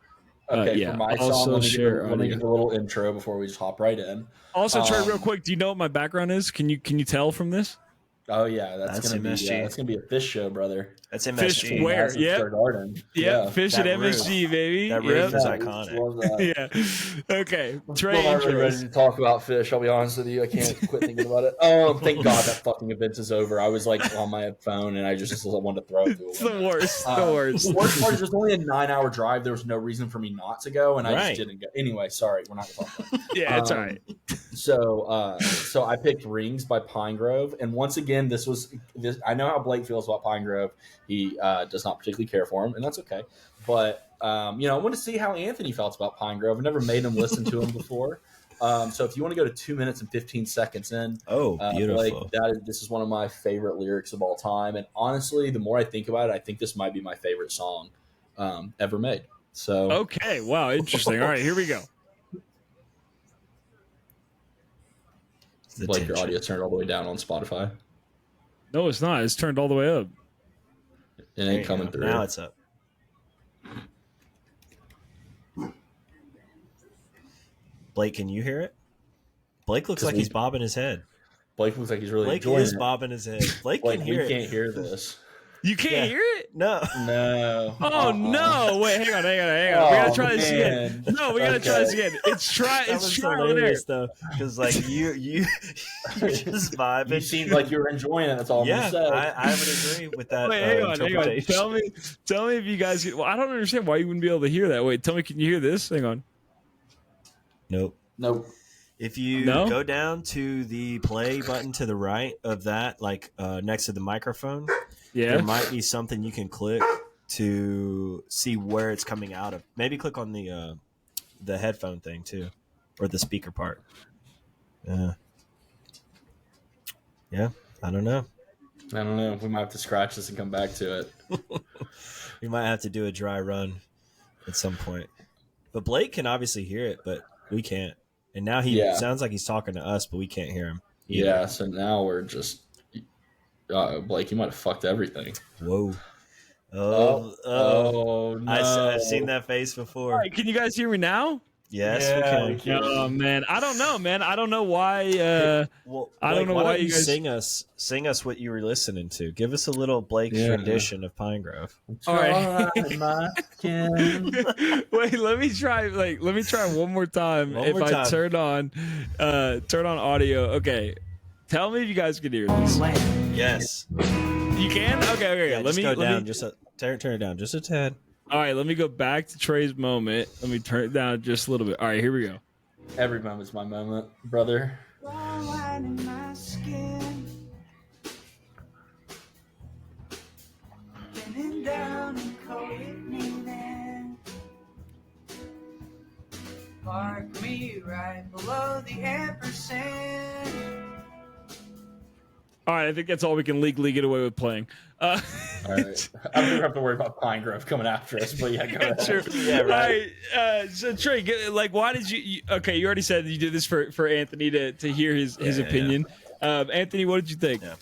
Okay, for my song, let me give a little intro before we just hop right in. Also, Trey, real quick, do you know what my background is? Can you tell from this? Oh yeah, that's gonna be a Fish show, brother. That's MSG. Fish where? Yeah, Fish at MSG, baby. That roof is iconic. Yeah. Okay. Trey, I'm not really ready to talk about Fish. I'll be honest with you. I can't quit thinking about it. Oh, thank God that fucking event is over. I was like on my phone and I just wanted to throw it to It's the worst. The worst part is there's only a 9-hour drive. There was no reason for me not to go, and I just didn't go. Anyway, sorry, we're not gonna talk about it. Yeah, it's all right. So I picked Rings by Pine Grove, and once again, this. I know how Blake feels about Pine Grove. He does not particularly care for him, and that's okay. But I want to see how Anthony felt about Pine Grove. I've never made him listen to him before. So if you want to go to 2 minutes and 15 seconds in, beautiful. This is one of my favorite lyrics of all time. And honestly, the more I think about it, I think this might be my favorite song ever made. So okay, wow, interesting. All right, here we go. Blake, your audio turned all the way down on Spotify. No, it's not. It's turned all the way up. It ain't coming through. Now it's up. Blake, can you hear it? Blake looks like he's bobbing his head. Blake looks like he's really enjoying it. Blake is bobbing his head. Blake can hear it. We can't hear this. You can't hear it? No. Oh no! Wait, hang on. We gotta try this again. No, we gotta try this again. It's hilarious though, because like you're just vibing. You seem like you're enjoying it. That's all I'm gonna say. I would agree with that. Wait, hang on. Interpretation. Tell me if you guys. Well, I don't understand why you wouldn't be able to hear that. Wait, tell me, can you hear this? Hang on. Nope. If you go down to the play button to the right of that, like next to the microphone, there might be something you can click to see where it's coming out of. Maybe click on the headphone thing too, or the speaker part. Yeah, I don't know. We might have to scratch this and come back to it. We might have to do a dry run at some point. But Blake can obviously hear it, but we can't. And now he sounds like he's talking to us, but we can't hear him either. Yeah, so now we're just... Blake, you might have fucked everything. Whoa. Oh no. I've seen that face before. All right, can you guys hear me now? Yes, we can. Oh man, I don't know, man. I don't know why. I don't know why you guys sing us what you were listening to. Give us a little Blake rendition of Pine Grove. All right. Wait, let me try one more time. Turn on audio. Okay, tell me if you guys can hear this. Yes, you can. Okay. Yeah, let me go down. Turn it down just a tad. All right, let me go back to Trey's moment. Let me turn it down just a little bit. All right, here we go. Every moment's my moment, brother. Park me right below the ampersand. All right, I think that's all we can legally get away with playing. All right. I don't have to worry about Pine Grove coming after us, but yeah, go ahead. True. Yeah, right. All right, so Trey, why did you? Okay, you already said you did this for Anthony to hear his opinion. Yeah. Anthony, what did you think? Yeah.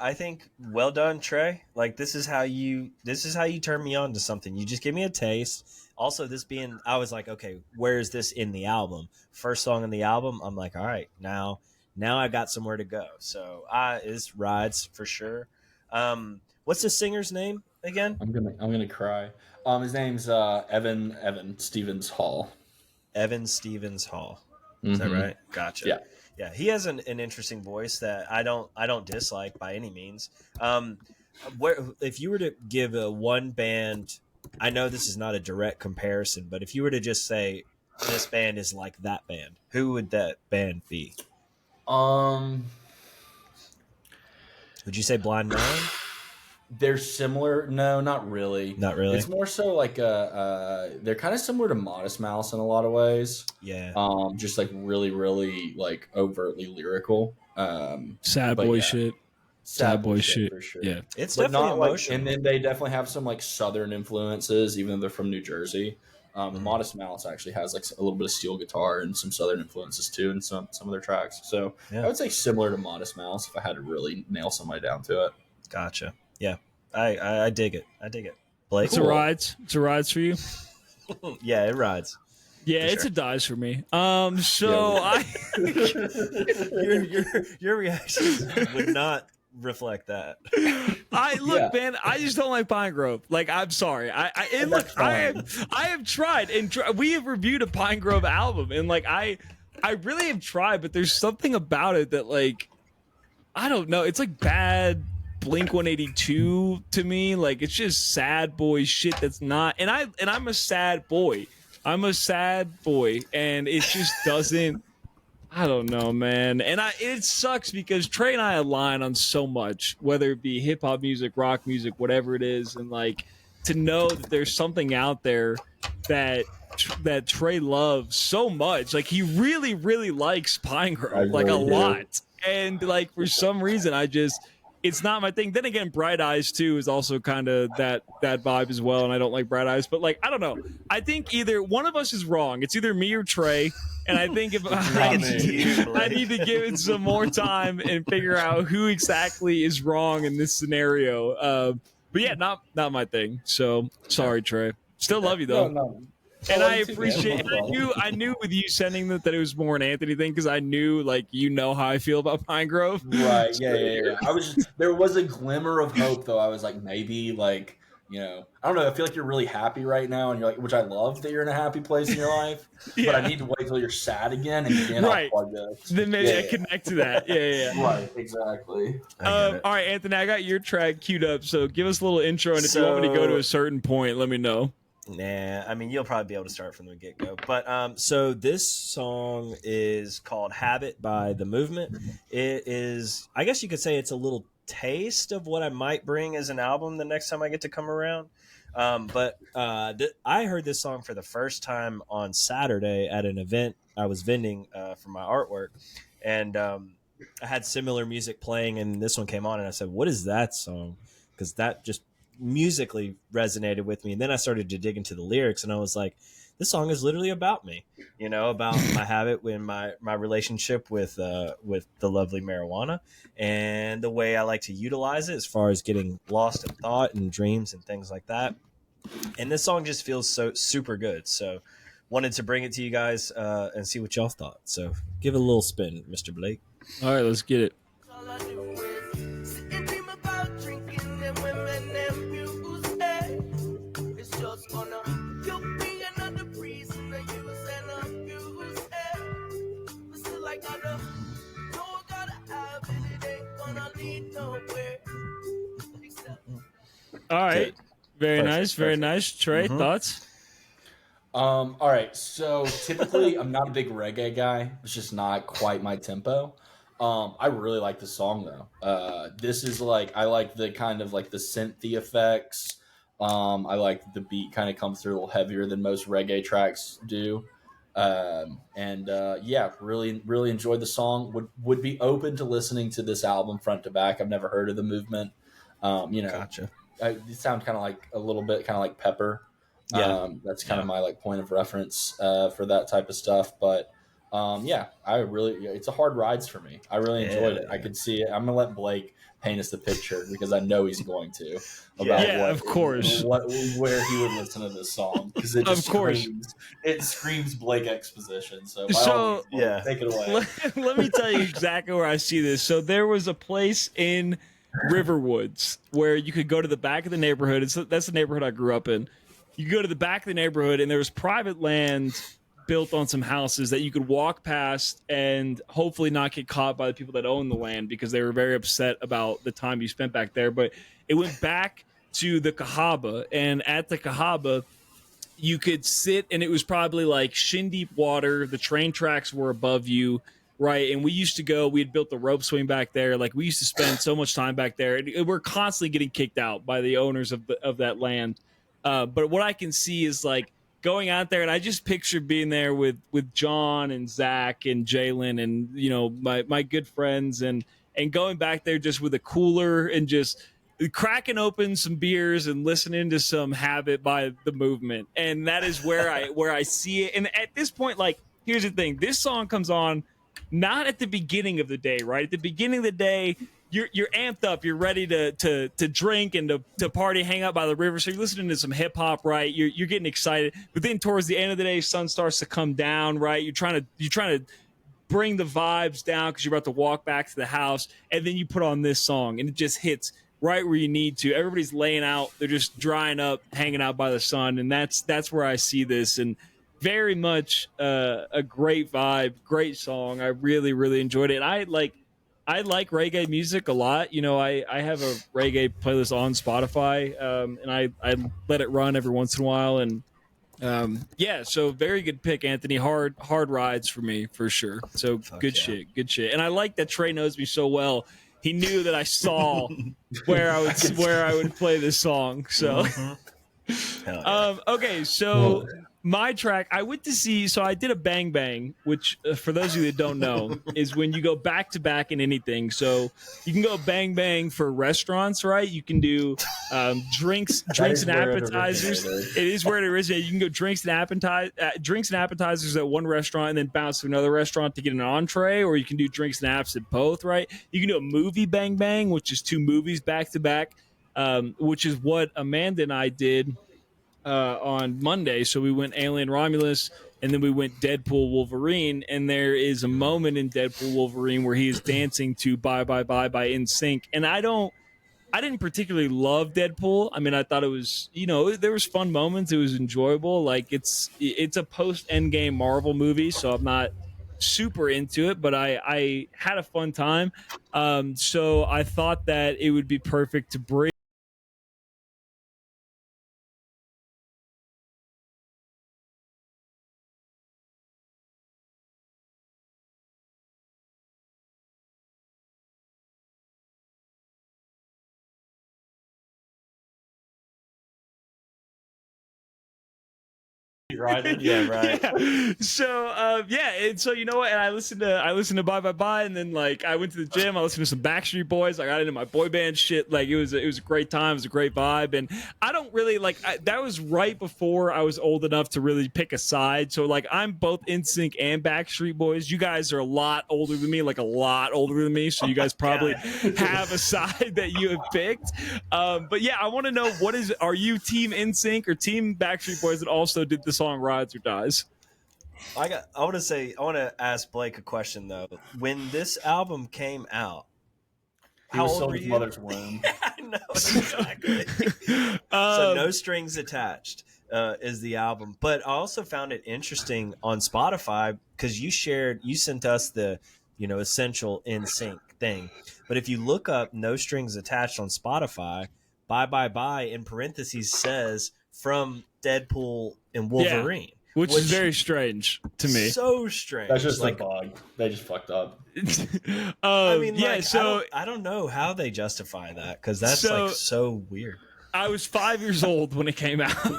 I think well done, Trey. Like this is how you turn me on to something. You just give me a taste. Also, I was like, okay, where is this in the album? First song in the album. I'm like, all right, now I got somewhere to go. So it's rides for sure. What's the singer's name again? I'm gonna cry. His name's Evan Stevens Hall. Evan Stevens Hall. Is that right? Gotcha. Yeah. He has an interesting voice that I don't dislike by any means. If you were to give one band, I know this is not a direct comparison, but if you were to just say this band is like that band, who would that band be? Would you say Blind Melon? They're similar. No, not really. Not really. It's more so like they're kind of similar to Modest Mouse in a lot of ways. Yeah. Just like really, really like overtly lyrical. Sad boy shit. Sad boy shit for sure. Yeah. It's definitely emotional. And then they definitely have some like Southern influences, even though they're from New Jersey. Modest Mouse actually has like a little bit of steel guitar and some Southern influences too in some of their tracks. So I would say similar to Modest Mouse if I had to really nail somebody down to it. Gotcha. Yeah, I dig it. Blake, it's a rides. It's a rides for you. Yeah, it rides. Yeah, it's a dies for me. Your reactions would not reflect that. Man, I just don't like Pine Grove. Like, I'm sorry. I have tried, and we have reviewed a Pine Grove album, and like I really have tried, but there's something about it that like I don't know. It's like bad Blink 182 to me. Like it's just sad boy shit that's not. And I'm a sad boy. And it just doesn't. I don't know, man. And it sucks because Trey and I align on so much, whether it be hip hop music, rock music, whatever it is, and like to know that there's something out there that Trey loves so much. Like he really, really likes Pine Grove, like a lot. And like for some reason, it's not my thing. Then again, Bright Eyes too is also kind of that vibe as well, and I don't like Bright Eyes. But like, I don't know. I think either one of us is wrong. It's either me or Trey. And I think if I need to give it some more time and figure out who exactly is wrong in this scenario. But yeah, not my thing. So sorry, Trey. Still love you though. No. And I appreciate. And I knew with you sending that it was more an Anthony thing because I knew how I feel about Pine Grove. Right? Yeah. There was a glimmer of hope though. I was like, maybe I don't know. I feel like you're really happy right now, and you're like, which I love that you're in a happy place in your life. But I need to wait till you're sad again, and then I'll plug this. Then maybe I connect to that. Yeah. Right, exactly. All right, Anthony, I got your track queued up, so give us a little intro, and if you want me to go to a certain point, let me know. Nah, I mean, you'll probably be able to start from the get-go. But so this song is called Habit by The Movement. It is, I guess you could say it's a little taste of what I might bring as an album the next time I get to come around. I heard this song for the first time on Saturday at an event. I was vending for my artwork, and I had similar music playing, and this one came on, and I said, what is that song? Because that just musically resonated with me. And then I started to dig into the lyrics, and I was like, this song is literally about me, about my habit when my relationship with the lovely marijuana and the way I like to utilize it as far as getting lost in thought and dreams and things like that. And this song just feels so super good. So wanted to bring it to you guys and see what y'all thought. So give it a little spin, Mr. Blake. All right, let's get it. All right. Very nice. Trey, thoughts? All right. So typically I'm not a big reggae guy. It's just not quite my tempo. I really like the song though. This is I like the kind of the synthy effects. I like the beat kind of comes through a little heavier than most reggae tracks do. Really, really enjoyed the song. Would be open to listening to this album front to back. I've never heard of The Movement. Gotcha. You sound kind of a little bit kind of like Pepper. That's kind of my point of reference for that type of stuff. But it's a hard rides for me. I really enjoyed it. I could see it. I'm gonna let Blake paint us the picture because I know he's going to. Of course. Where he would listen to this song because it screams Blake exposition. So take it away. Let me tell you exactly where I see this. So there was a place in Riverwoods where you could go to the back of the neighborhood. That's the neighborhood I grew up in. You could go to the back of the neighborhood, and there was private land built on some houses that you could walk past and hopefully not get caught by the people that own the land because they were very upset about the time you spent back there. But it went back to the Cahaba, and at the Cahaba, you could sit, and it was probably shin deep water. The train tracks were above you. Right, and we used to go. We had built the rope swing back there. We used to spend so much time back there, and we're constantly getting kicked out by the owners of that land. But what I can see is going out there, and I just picture being there with John and Zach and Jalen and my good friends, and going back there just with a cooler and just cracking open some beers and listening to some Habit by The Movement, and that is where I see it. And at this point, here's the thing: this song comes on. Not at the beginning of the day, right? At the beginning of the day, you're amped up, you're ready to drink and to party, hang out by the river. So you're listening to some hip hop, right? You're getting excited. But then towards the end of the day, sun starts to come down, right? You're trying to bring the vibes down because you're about to walk back to the house, and then you put on this song, and it just hits right where you need to. Everybody's laying out, they're just drying up, hanging out by the sun, and that's where I see this. And very much a great vibe, great song. I really, really enjoyed it. And I like reggae music a lot. I have a reggae playlist on Spotify, and I let it run every once in a while. And so very good pick, Anthony. Hard rides for me for sure. So good shit. And I like that Trey knows me so well. He knew that I saw where I would play this song. So okay, so. My track, I went to see, so I did a Bang Bang, which for those of you that don't know, is when you go back to back in anything. So you can go Bang Bang for restaurants, right? You can do drinks and appetizers. It is where it originated. You can go drinks and appetizers at one restaurant and then bounce to another restaurant to get an entree, or you can do drinks and apps at both, right? You can do a movie Bang Bang, which is two movies back to back, which is what Amanda and I did. on Monday. So we went Alien Romulus, and then we went Deadpool Wolverine. And there is a moment in Deadpool Wolverine where he is dancing to Bye Bye Bye by NSYNC. And I didn't particularly love Deadpool. I mean, I thought it was, there was fun moments. It was enjoyable. Like it's a post Endgame Marvel movie, so I'm not super into it, but I had a fun time. So I thought that it would be perfect to bring. Right. Yeah, right. Yeah. So and so you know what? And I listened to Bye Bye Bye, and then like I went to the gym. I listened to some Backstreet Boys. I got into my boy band shit. Like it was a great time. It was a great vibe. And I don't really that was right before I was old enough to really pick a side. So like I'm both NSYNC and Backstreet Boys. You guys are a lot older than me, like a lot older than me. So you guys probably have a side that you have picked. But yeah, I want to know are you team NSYNC or team Backstreet Boys that also did the song Rides or Dies? I want to ask Blake a question though. When this album came out, how old were you? Mother's womb. I know exactly. So No Strings Attached is the album, but I also found it interesting on Spotify because you sent us the essential NSYNC thing. But if you look up No Strings Attached on Spotify, Bye Bye Bye in parentheses says from Deadpool and Wolverine. Yeah, which is very strange to me. So strange. That's just like a bug. They just fucked up. I mean, yeah. So I don't know how they justify that because that's so weird. I was 5 years old when it came out. I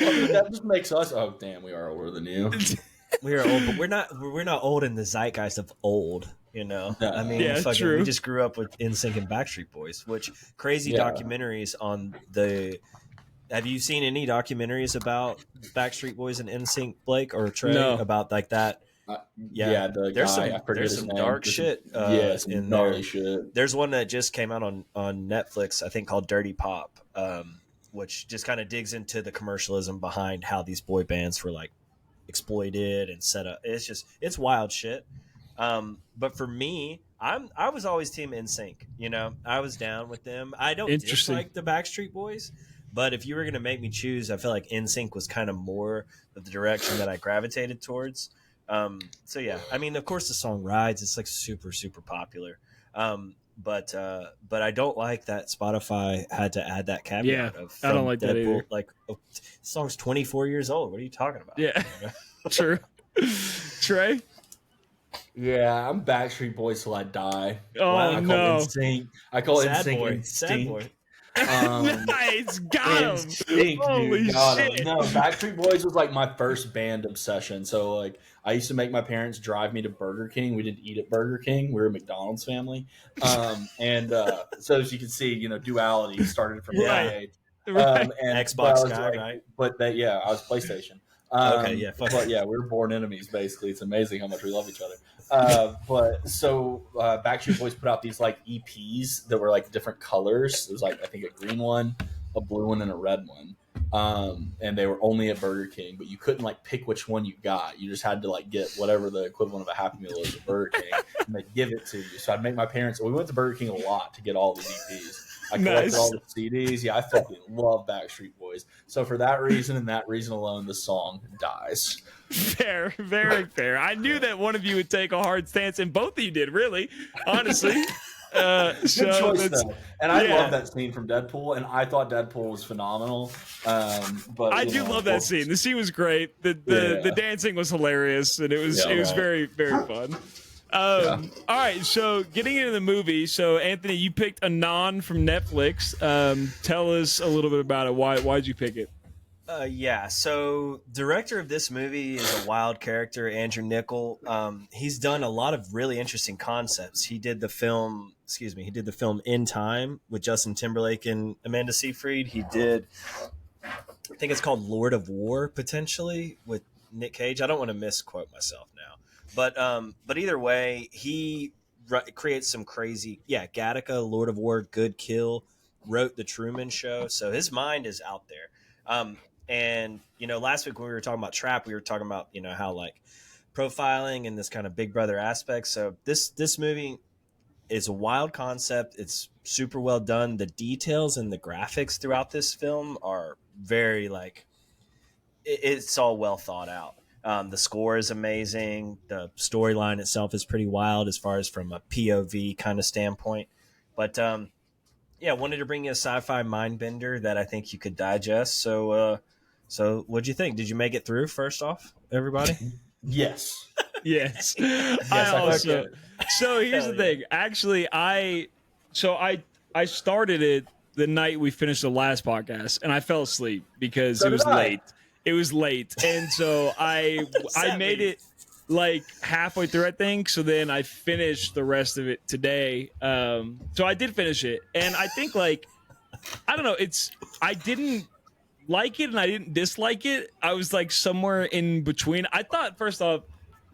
mean, that just makes us. Oh, damn, we are older than you. We are old, but we're not old in the zeitgeist of old. No. I mean, true. We just grew up with NSYNC and Backstreet Boys, which crazy documentaries on the. Have you seen any documentaries about Backstreet Boys and NSYNC, Blake or Trey? No. About like that? There's some dark shit. In gnarly shit. There's one that just came out on Netflix, I think, called Dirty Pop, which just kind of digs into the commercialism behind how these boy bands were like exploited and set up. It's wild shit. But for me, I was always team NSYNC. I was down with them. I don't dislike the Backstreet Boys, but if you were going to make me choose, I feel like NSYNC was kind of more of the direction that I gravitated towards. So yeah, I mean, of course, the song "Rides" it's like super super popular. But I don't like that Spotify had to add that caveat. I don't like Deadpool. That either. Like, the song's 24 years old. What are you talking about? Yeah, true. Trey. Yeah, I'm Backstreet Boys till I die. Oh, no. I call it NSYNC. Sad boy. Nice, got him. Holy shit! No, Backstreet Boys was like my first band obsession. So like, I used to make my parents drive me to Burger King. We didn't eat at Burger King. We were a McDonald's family. So as you can see, duality started from that age. And Xbox guy, right? But I was PlayStation. We were born enemies. Basically, it's amazing how much we love each other. Backstreet Boys put out these like EPs that were like different colors. It was like I think a green one, a blue one, and a red one. And they were only at Burger King, but you couldn't like pick which one you got. You just had to like get whatever the equivalent of a Happy Meal is at Burger King, and they'd give it to you. So I'd make my parents. We went to Burger King a lot to get all these EPs. I collected all the CDs. Yeah, I fucking love Backstreet Boys. So for that reason and that reason alone, the song dies. Fair, very fair. I knew that one of you would take a hard stance, and both of you did, really, honestly. Good choice, though. And I love that scene from Deadpool, and I thought Deadpool was phenomenal. But I do love that scene. The scene was great. The dancing was hilarious, and it was very, very fun. All right, so getting into the movie. So Anthony, you picked Anon from Netflix. Tell us a little bit about it. Why'd you pick it? So director of this movie is a wild character, Andrew Niccol. He's done a lot of really interesting concepts. He did the film In Time with Justin Timberlake and Amanda Seyfried. He did, I think it's called Lord of War, potentially, with Nick Cage. I don't want to misquote myself now. But either way, he creates some crazy, Gattaca, Lord of War, Good Kill. wrote the Truman Show, so his mind is out there. And last week when we were talking about Trap, we were talking about how like profiling and this kind of Big Brother aspect. So this movie is a wild concept. It's super well done. The details and the graphics throughout this film are very like it's all well thought out. The score is amazing. The storyline itself is pretty wild as far as from a POV kind of standpoint. But I wanted to bring you a sci-fi mind bender that I think you could digest. So what'd you think? Did you make it through? First off, everybody. Yes. Yes. I also. So here's the thing. Actually, I started it the night we finished the last podcast, and I fell asleep because it was late. It was late, and so I made it like halfway through, I think. So then I finished the rest of it today. So I did finish it, and I think like I don't know. I didn't like it and I didn't dislike it. I was like somewhere in between. I thought first off,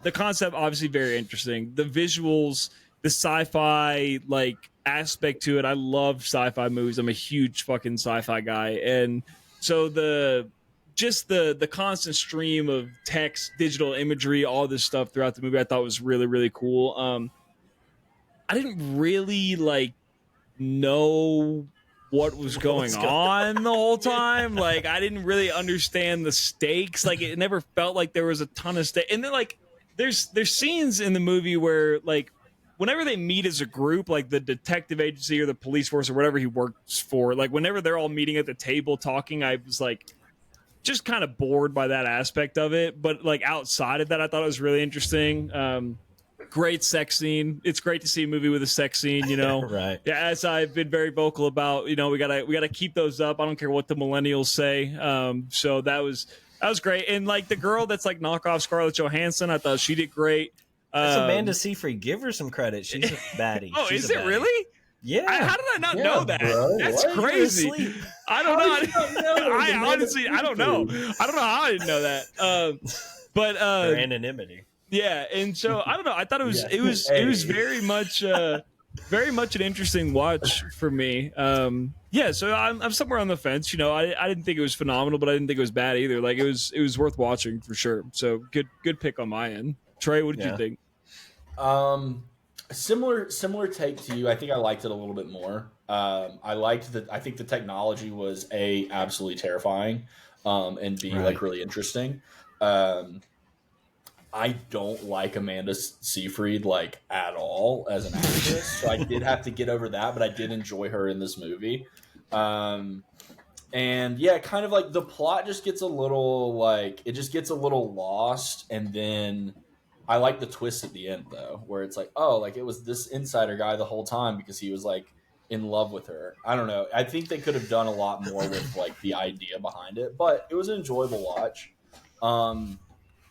the concept obviously very interesting. The visuals, the sci-fi like aspect to it. I love sci-fi movies. I'm a huge fucking sci-fi guy, and so the constant stream of text, digital imagery, all this stuff throughout the movie, I thought was really, really cool. I didn't really like know what was going on the whole time. Like I didn't really understand the stakes. Like it never felt like there was a ton of stakes. And then like there's scenes in the movie where like whenever they meet as a group, like the detective agency or the police force or whatever he works for, like whenever they're all meeting at the table talking, I was like just kind of bored by that aspect of it. But like outside of that, I thought it was really interesting. Great sex scene. It's great to see a movie with a sex scene, Right. Yeah, as I've been very vocal about, we gotta keep those up. I don't care what the millennials say. So that was great. And like the girl that's like knockoff Scarlett Johansson, I thought she did great. That's Amanda Seyfried. Give her some credit. She's a baddie. Oh, She's is it really? Yeah. How did I not know that? Bro, That's crazy. I don't know. I honestly, I don't know. I don't know how I didn't know that. But her anonymity. Yeah, and so I don't know. I thought it was very much an interesting watch for me. So I'm somewhere on the fence. I didn't think it was phenomenal, but I didn't think it was bad either. Like it was worth watching for sure. So good pick on my end. Trey, what did you think? Similar take to you. I think I liked it a little bit more. I think the technology was absolutely terrifying, and B like really interesting. I don't like Amanda Seyfried like at all as an actress, so I did have to get over that. But I did enjoy her in this movie, and yeah, kind of like the plot just gets a little lost, and then I like the twist at the end though, where it's like, oh, like it was this insider guy the whole time because he was like in love with her. I don't know. I think they could have done a lot more with like the idea behind it, but it was an enjoyable watch.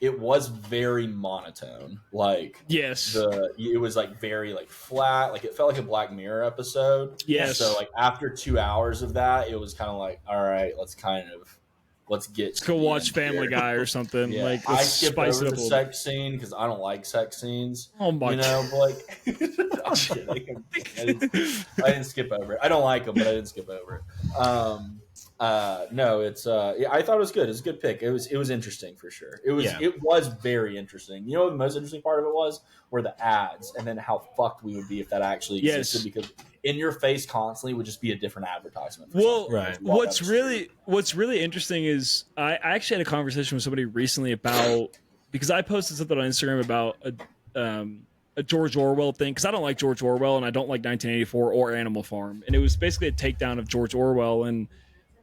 It was very monotone. Like yes, it was like very like flat. Like it felt like a Black Mirror episode. Yes. So like after 2 hours of that, it was kind of like, all right, let's go watch Family Guy or something. Yeah. Like I skipped spice over it up the sex scene because I don't like sex scenes. Oh my god! Like I'm kidding. I didn't skip over it. I don't like them, but I didn't skip over it. No, it's I thought it was good. It was a good pick. It was interesting for sure. It was very interesting. You know what the most interesting part of it were the ads, and then how fucked we would be if that actually existed, because in your face constantly would just be a different advertisement. What's really interesting is I actually had a conversation with somebody recently about, because I posted something on Instagram about a George Orwell thing, because I don't like George Orwell and I don't like 1984 or Animal Farm, and it was basically a takedown of George Orwell, and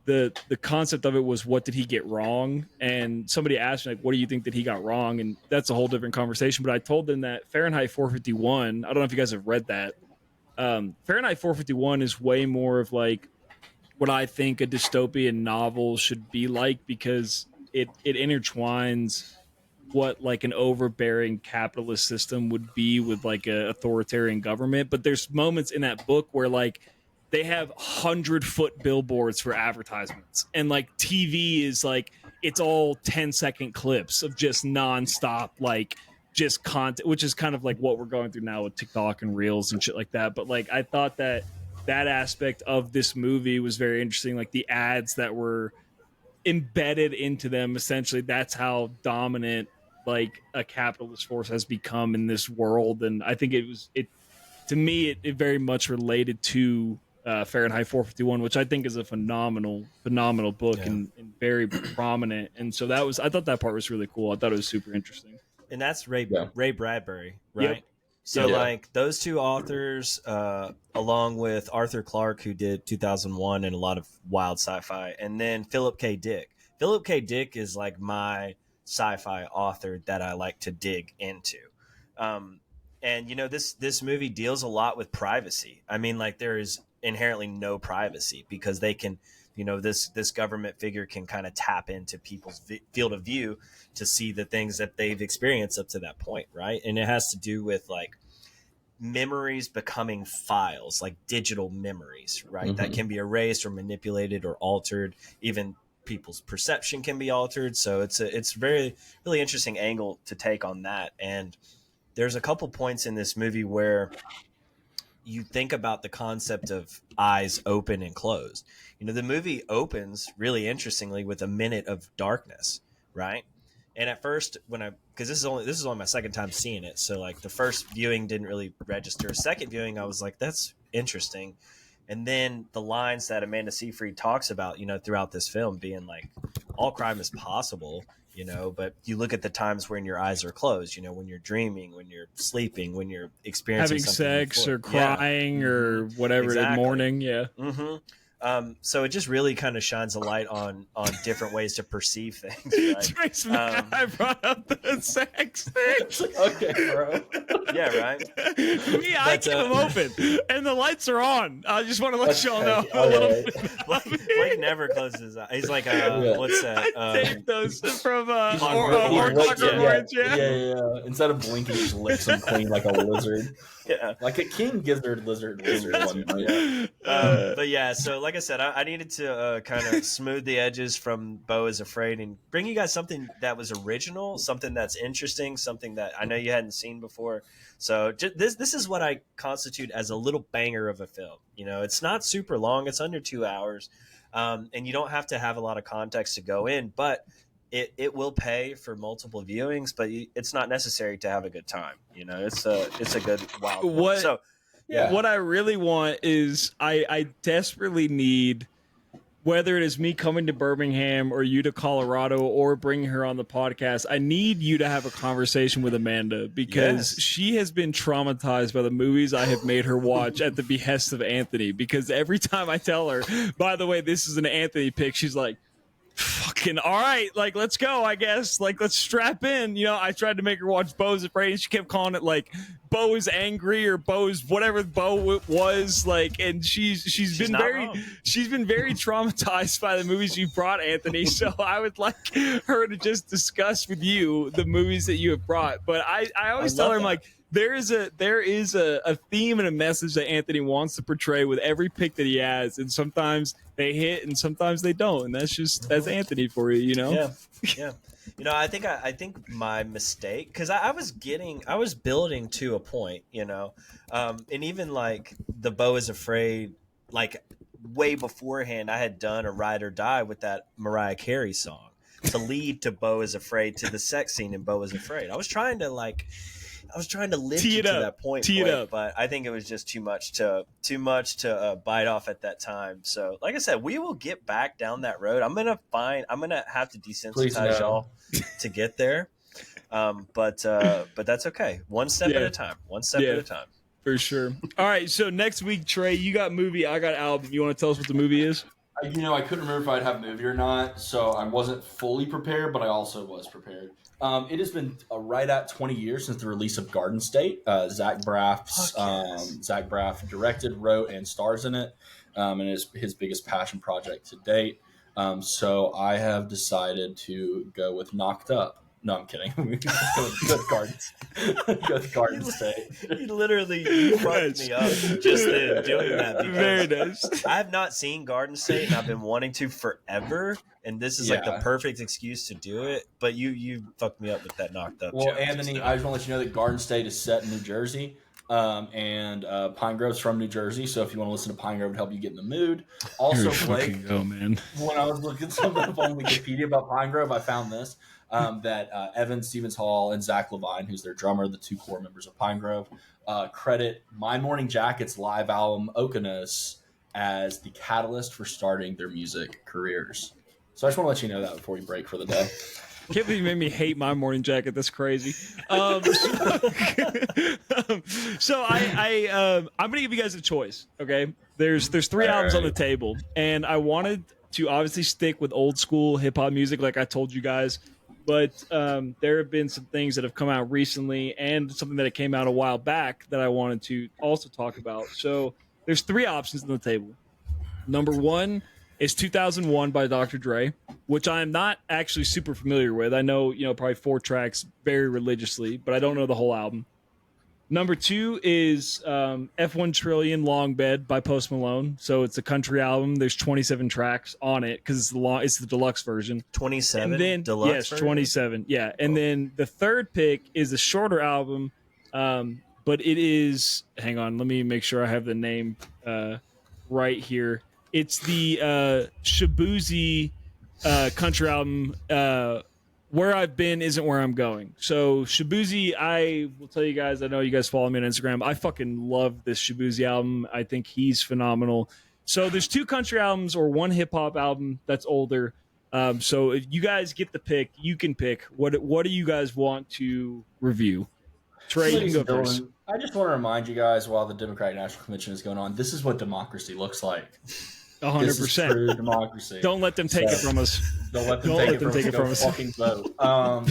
the concept of it was, what did he get wrong? And somebody asked me, like, what do you think that he got wrong? And that's a whole different conversation. But I told them that Fahrenheit 451, I don't know if you guys have read that. Fahrenheit 451 is way more of like what I think a dystopian novel should be like, because it intertwines what like an overbearing capitalist system would be with like a authoritarian government. But there's moments in that book where like they have 100-foot billboards for advertisements, and like TV is like, it's all 10-second clips of just nonstop, like just content, which is kind of like what we're going through now with TikTok and Reels and shit like that. But like, I thought that that aspect of this movie was very interesting. Like the ads that were embedded into them, essentially, that's how dominant like a capitalist force has become in this world. And I think it to me, it very much related to Fahrenheit 451, which I think is a phenomenal book and very prominent. And so I thought that part was really cool. I thought it was super interesting. And that's Ray Bradbury, right? Yep. So like those two authors, along with Arthur Clarke, who did 2001 and a lot of wild sci-fi, and then Philip K. Dick. Philip K. Dick is like my sci-fi author that I like to dig into. And this movie deals a lot with privacy. I mean, like there is inherently no privacy because they can, this government figure can kind of tap into people's field of view to see the things that they've experienced up to that point, right? And it has to do with like memories becoming files, like digital memories, right? Mm-hmm. That can be erased or manipulated or altered. Even people's perception can be altered. So it's very, really interesting angle to take on that. And there's a couple points in this movie where you think about the concept of eyes open and closed. The movie opens really interestingly with a minute of darkness, right? And at first, because this is only my second time seeing it, so like the first viewing didn't really register. Second viewing, I was like, that's interesting. And then the lines that Amanda Seyfried talks about, throughout this film being like, all crime is possible, but you look at the times when your eyes are closed, when you're dreaming, when you're sleeping, when you're experiencing having sex before. Or crying or whatever, exactly. Mourning. Yeah. Mm-hmm. So it just really kind of shines a light on different ways to perceive things. Right? I brought up the sex thing. Okay, bro. Yeah, right. Me, I keep them open, and the lights are on. I just want to let y'all know. Blake never closes his eyes. He's like, what's that? I take those from Orange. Yeah. Instead of blinking, he just licks them clean like a lizard. Yeah, like a king gizzard lizard one night. But yeah, so like I said, I needed to kind of smooth the edges from Beau is Afraid and bring you guys something that was original, something that's interesting, something that I know you hadn't seen before. So this is what I constitute as a little banger of a film. It's not super long; it's under 2 hours, and you don't have to have a lot of context to go in, but it will pay for multiple viewings, but it's not necessary to have a good time. It's a good wild one. So what I really want is I desperately need, whether it is me coming to Birmingham or you to Colorado or bringing her on the podcast, I need you to have a conversation with Amanda because she has been traumatized by the movies I have made her watch at the behest of Anthony. Because every time I tell her, by the way, this is an Anthony pick, she's like, fucking all right, like let's go, I guess, like let's strap in. I tried to make her watch Beau's Afraid and she kept calling it like Beau is angry or Beau's whatever Beau was like, and she's been very traumatized by the movies you brought, Anthony. So I would like her to just discuss with you the movies that you have brought. But I always tell her, I'm like, there is a theme and a message that Anthony wants to portray with every pick that he has, and sometimes they hit and sometimes they don't, and that's Anthony for you, Yeah. I think my mistake, because I was building to a point, and even like the Beau is Afraid, like way beforehand, I had done a Ride or Die with that Mariah Carey song to lead to Beau is Afraid, to the sex scene in Beau is Afraid. I was trying to lift you to that point, but I think it was just too much to bite off at that time. So, like I said, we will get back down that road. I'm gonna have to desensitize y'all to get there, but that's okay. One step at a time. One step at a time. For sure. All right. So next week, Trey, you got movie, I got album. You want to tell us what the movie is? I couldn't remember if I'd have a movie or not, so I wasn't fully prepared, but I also was prepared. It has been right at 20 years since the release of Garden State. Zach Braff directed, wrote, and stars in it, and is his biggest passion project to date. So I have decided to go with Knocked Up. No, I'm kidding. Go with Garden State. You literally fucked me up just then doing that. Very nice. I have not seen Garden State, and I've been wanting to forever. And this is like the perfect excuse to do it. But you fucked me up with that Knocked Up. Well, Anthony, I just want to let you know that Garden State is set in New Jersey. And Pine Grove's from New Jersey, so if you want to listen to Pine Grove to help you get in the mood. Also, Blake, go, man. When I was looking something up on Wikipedia about Pine Grove, I found this, that Evan Stevens Hall and Zach Levine, who's their drummer, the two core members of Pine Grove, credit My Morning Jacket's live album Okonos as the catalyst for starting their music careers. So I just want to let you know that before we break for the day. Can't believe you made me hate My Morning Jacket. That's crazy. So I'm gonna give you guys a choice. Okay, there's three albums on the table, and I wanted to obviously stick with old school hip hop music, like I told you guys. But there have been some things that have come out recently, and something that came out a while back that I wanted to also talk about. So there's three options on the table. Number one is 2001 by Dr. Dre, which I'm not actually super familiar with. I know, probably 4 tracks very religiously, but I don't know the whole album. Number two is F1 Trillion Long Bed by Post Malone. So it's a country album. There's 27 tracks on it because it's the deluxe version. 27? And then, deluxe yes, version? 27. Yeah. And then the third pick is a shorter album, but it is, hang on, let me make sure I have the name right here. It's the Shabuzi country album, Where I've Been Isn't Where I'm Going. So Shabuzi, I will tell you guys, I know you guys follow me on Instagram. I fucking love this Shabuzi album. I think he's phenomenal. So there's 2 country albums or 1 hip-hop album that's older. So if you guys get the pick, you can pick. What do you guys want to review? Trey, you can go first. I just want to remind you guys, while the Democratic National Convention is going on, this is what democracy looks like. 100%. This is true democracy. Don't let them take it from us. Don't let them take it from us. Fucking vote. Man,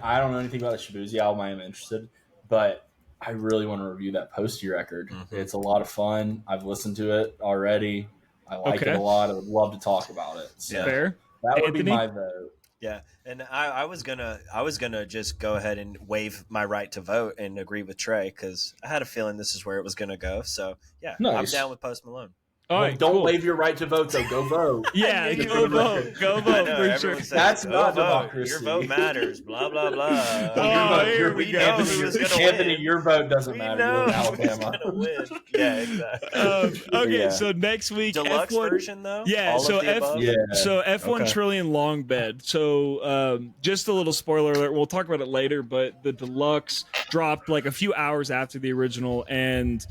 I don't know anything about the Shabuzi album. I am interested, but I really want to review that Posty record. Mm-hmm. It's a lot of fun. I've listened to it already. I like it a lot. I would love to talk about it. So fair. That would be my vote. Yeah, and I was gonna just go ahead and waive my right to vote and agree with Trey because I had a feeling this is where it was gonna go. So yeah, nice. I'm down with Post Malone. All right, don't waive your right to vote, though. Go vote. Yeah, go vote. Go vote. For sure. That's not democracy. Your vote matters. Blah blah blah. We know who was going to win. Anthony, your vote doesn't matter. You're in Alabama. Win. Yeah, exactly. Okay, so next week, deluxe F1, version though. Yeah, so F1 Trillion Long Bed. So just a little spoiler alert. We'll talk about it later, but the deluxe dropped like a few hours after the original, and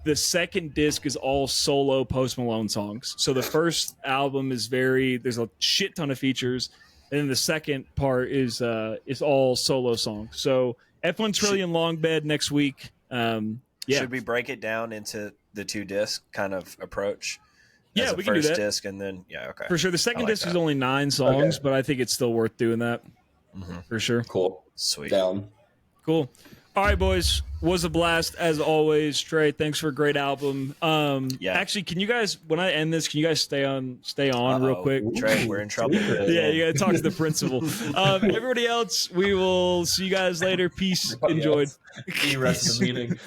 the second disc is all solo Post Malone songs. So the first album is there's a shit ton of features, and then the second part is all solo songs. So F1 Trillion Long Bed next week. Should we break it down into the 2 disc kind of approach? Yeah, we can do that. First disc and then for sure. The second disc is only 9 songs, but I think it's still worth doing that for sure. Cool, sweet, down, cool. All right, boys. Was a blast as always. Trey, thanks for a great album. Actually, can you guys, when I end this, can you guys stay on real quick? Trey, we're in trouble. Yeah, you gotta talk to the principal. Everybody else, we will see you guys later. Peace. Enjoyed. See you rest of the meeting.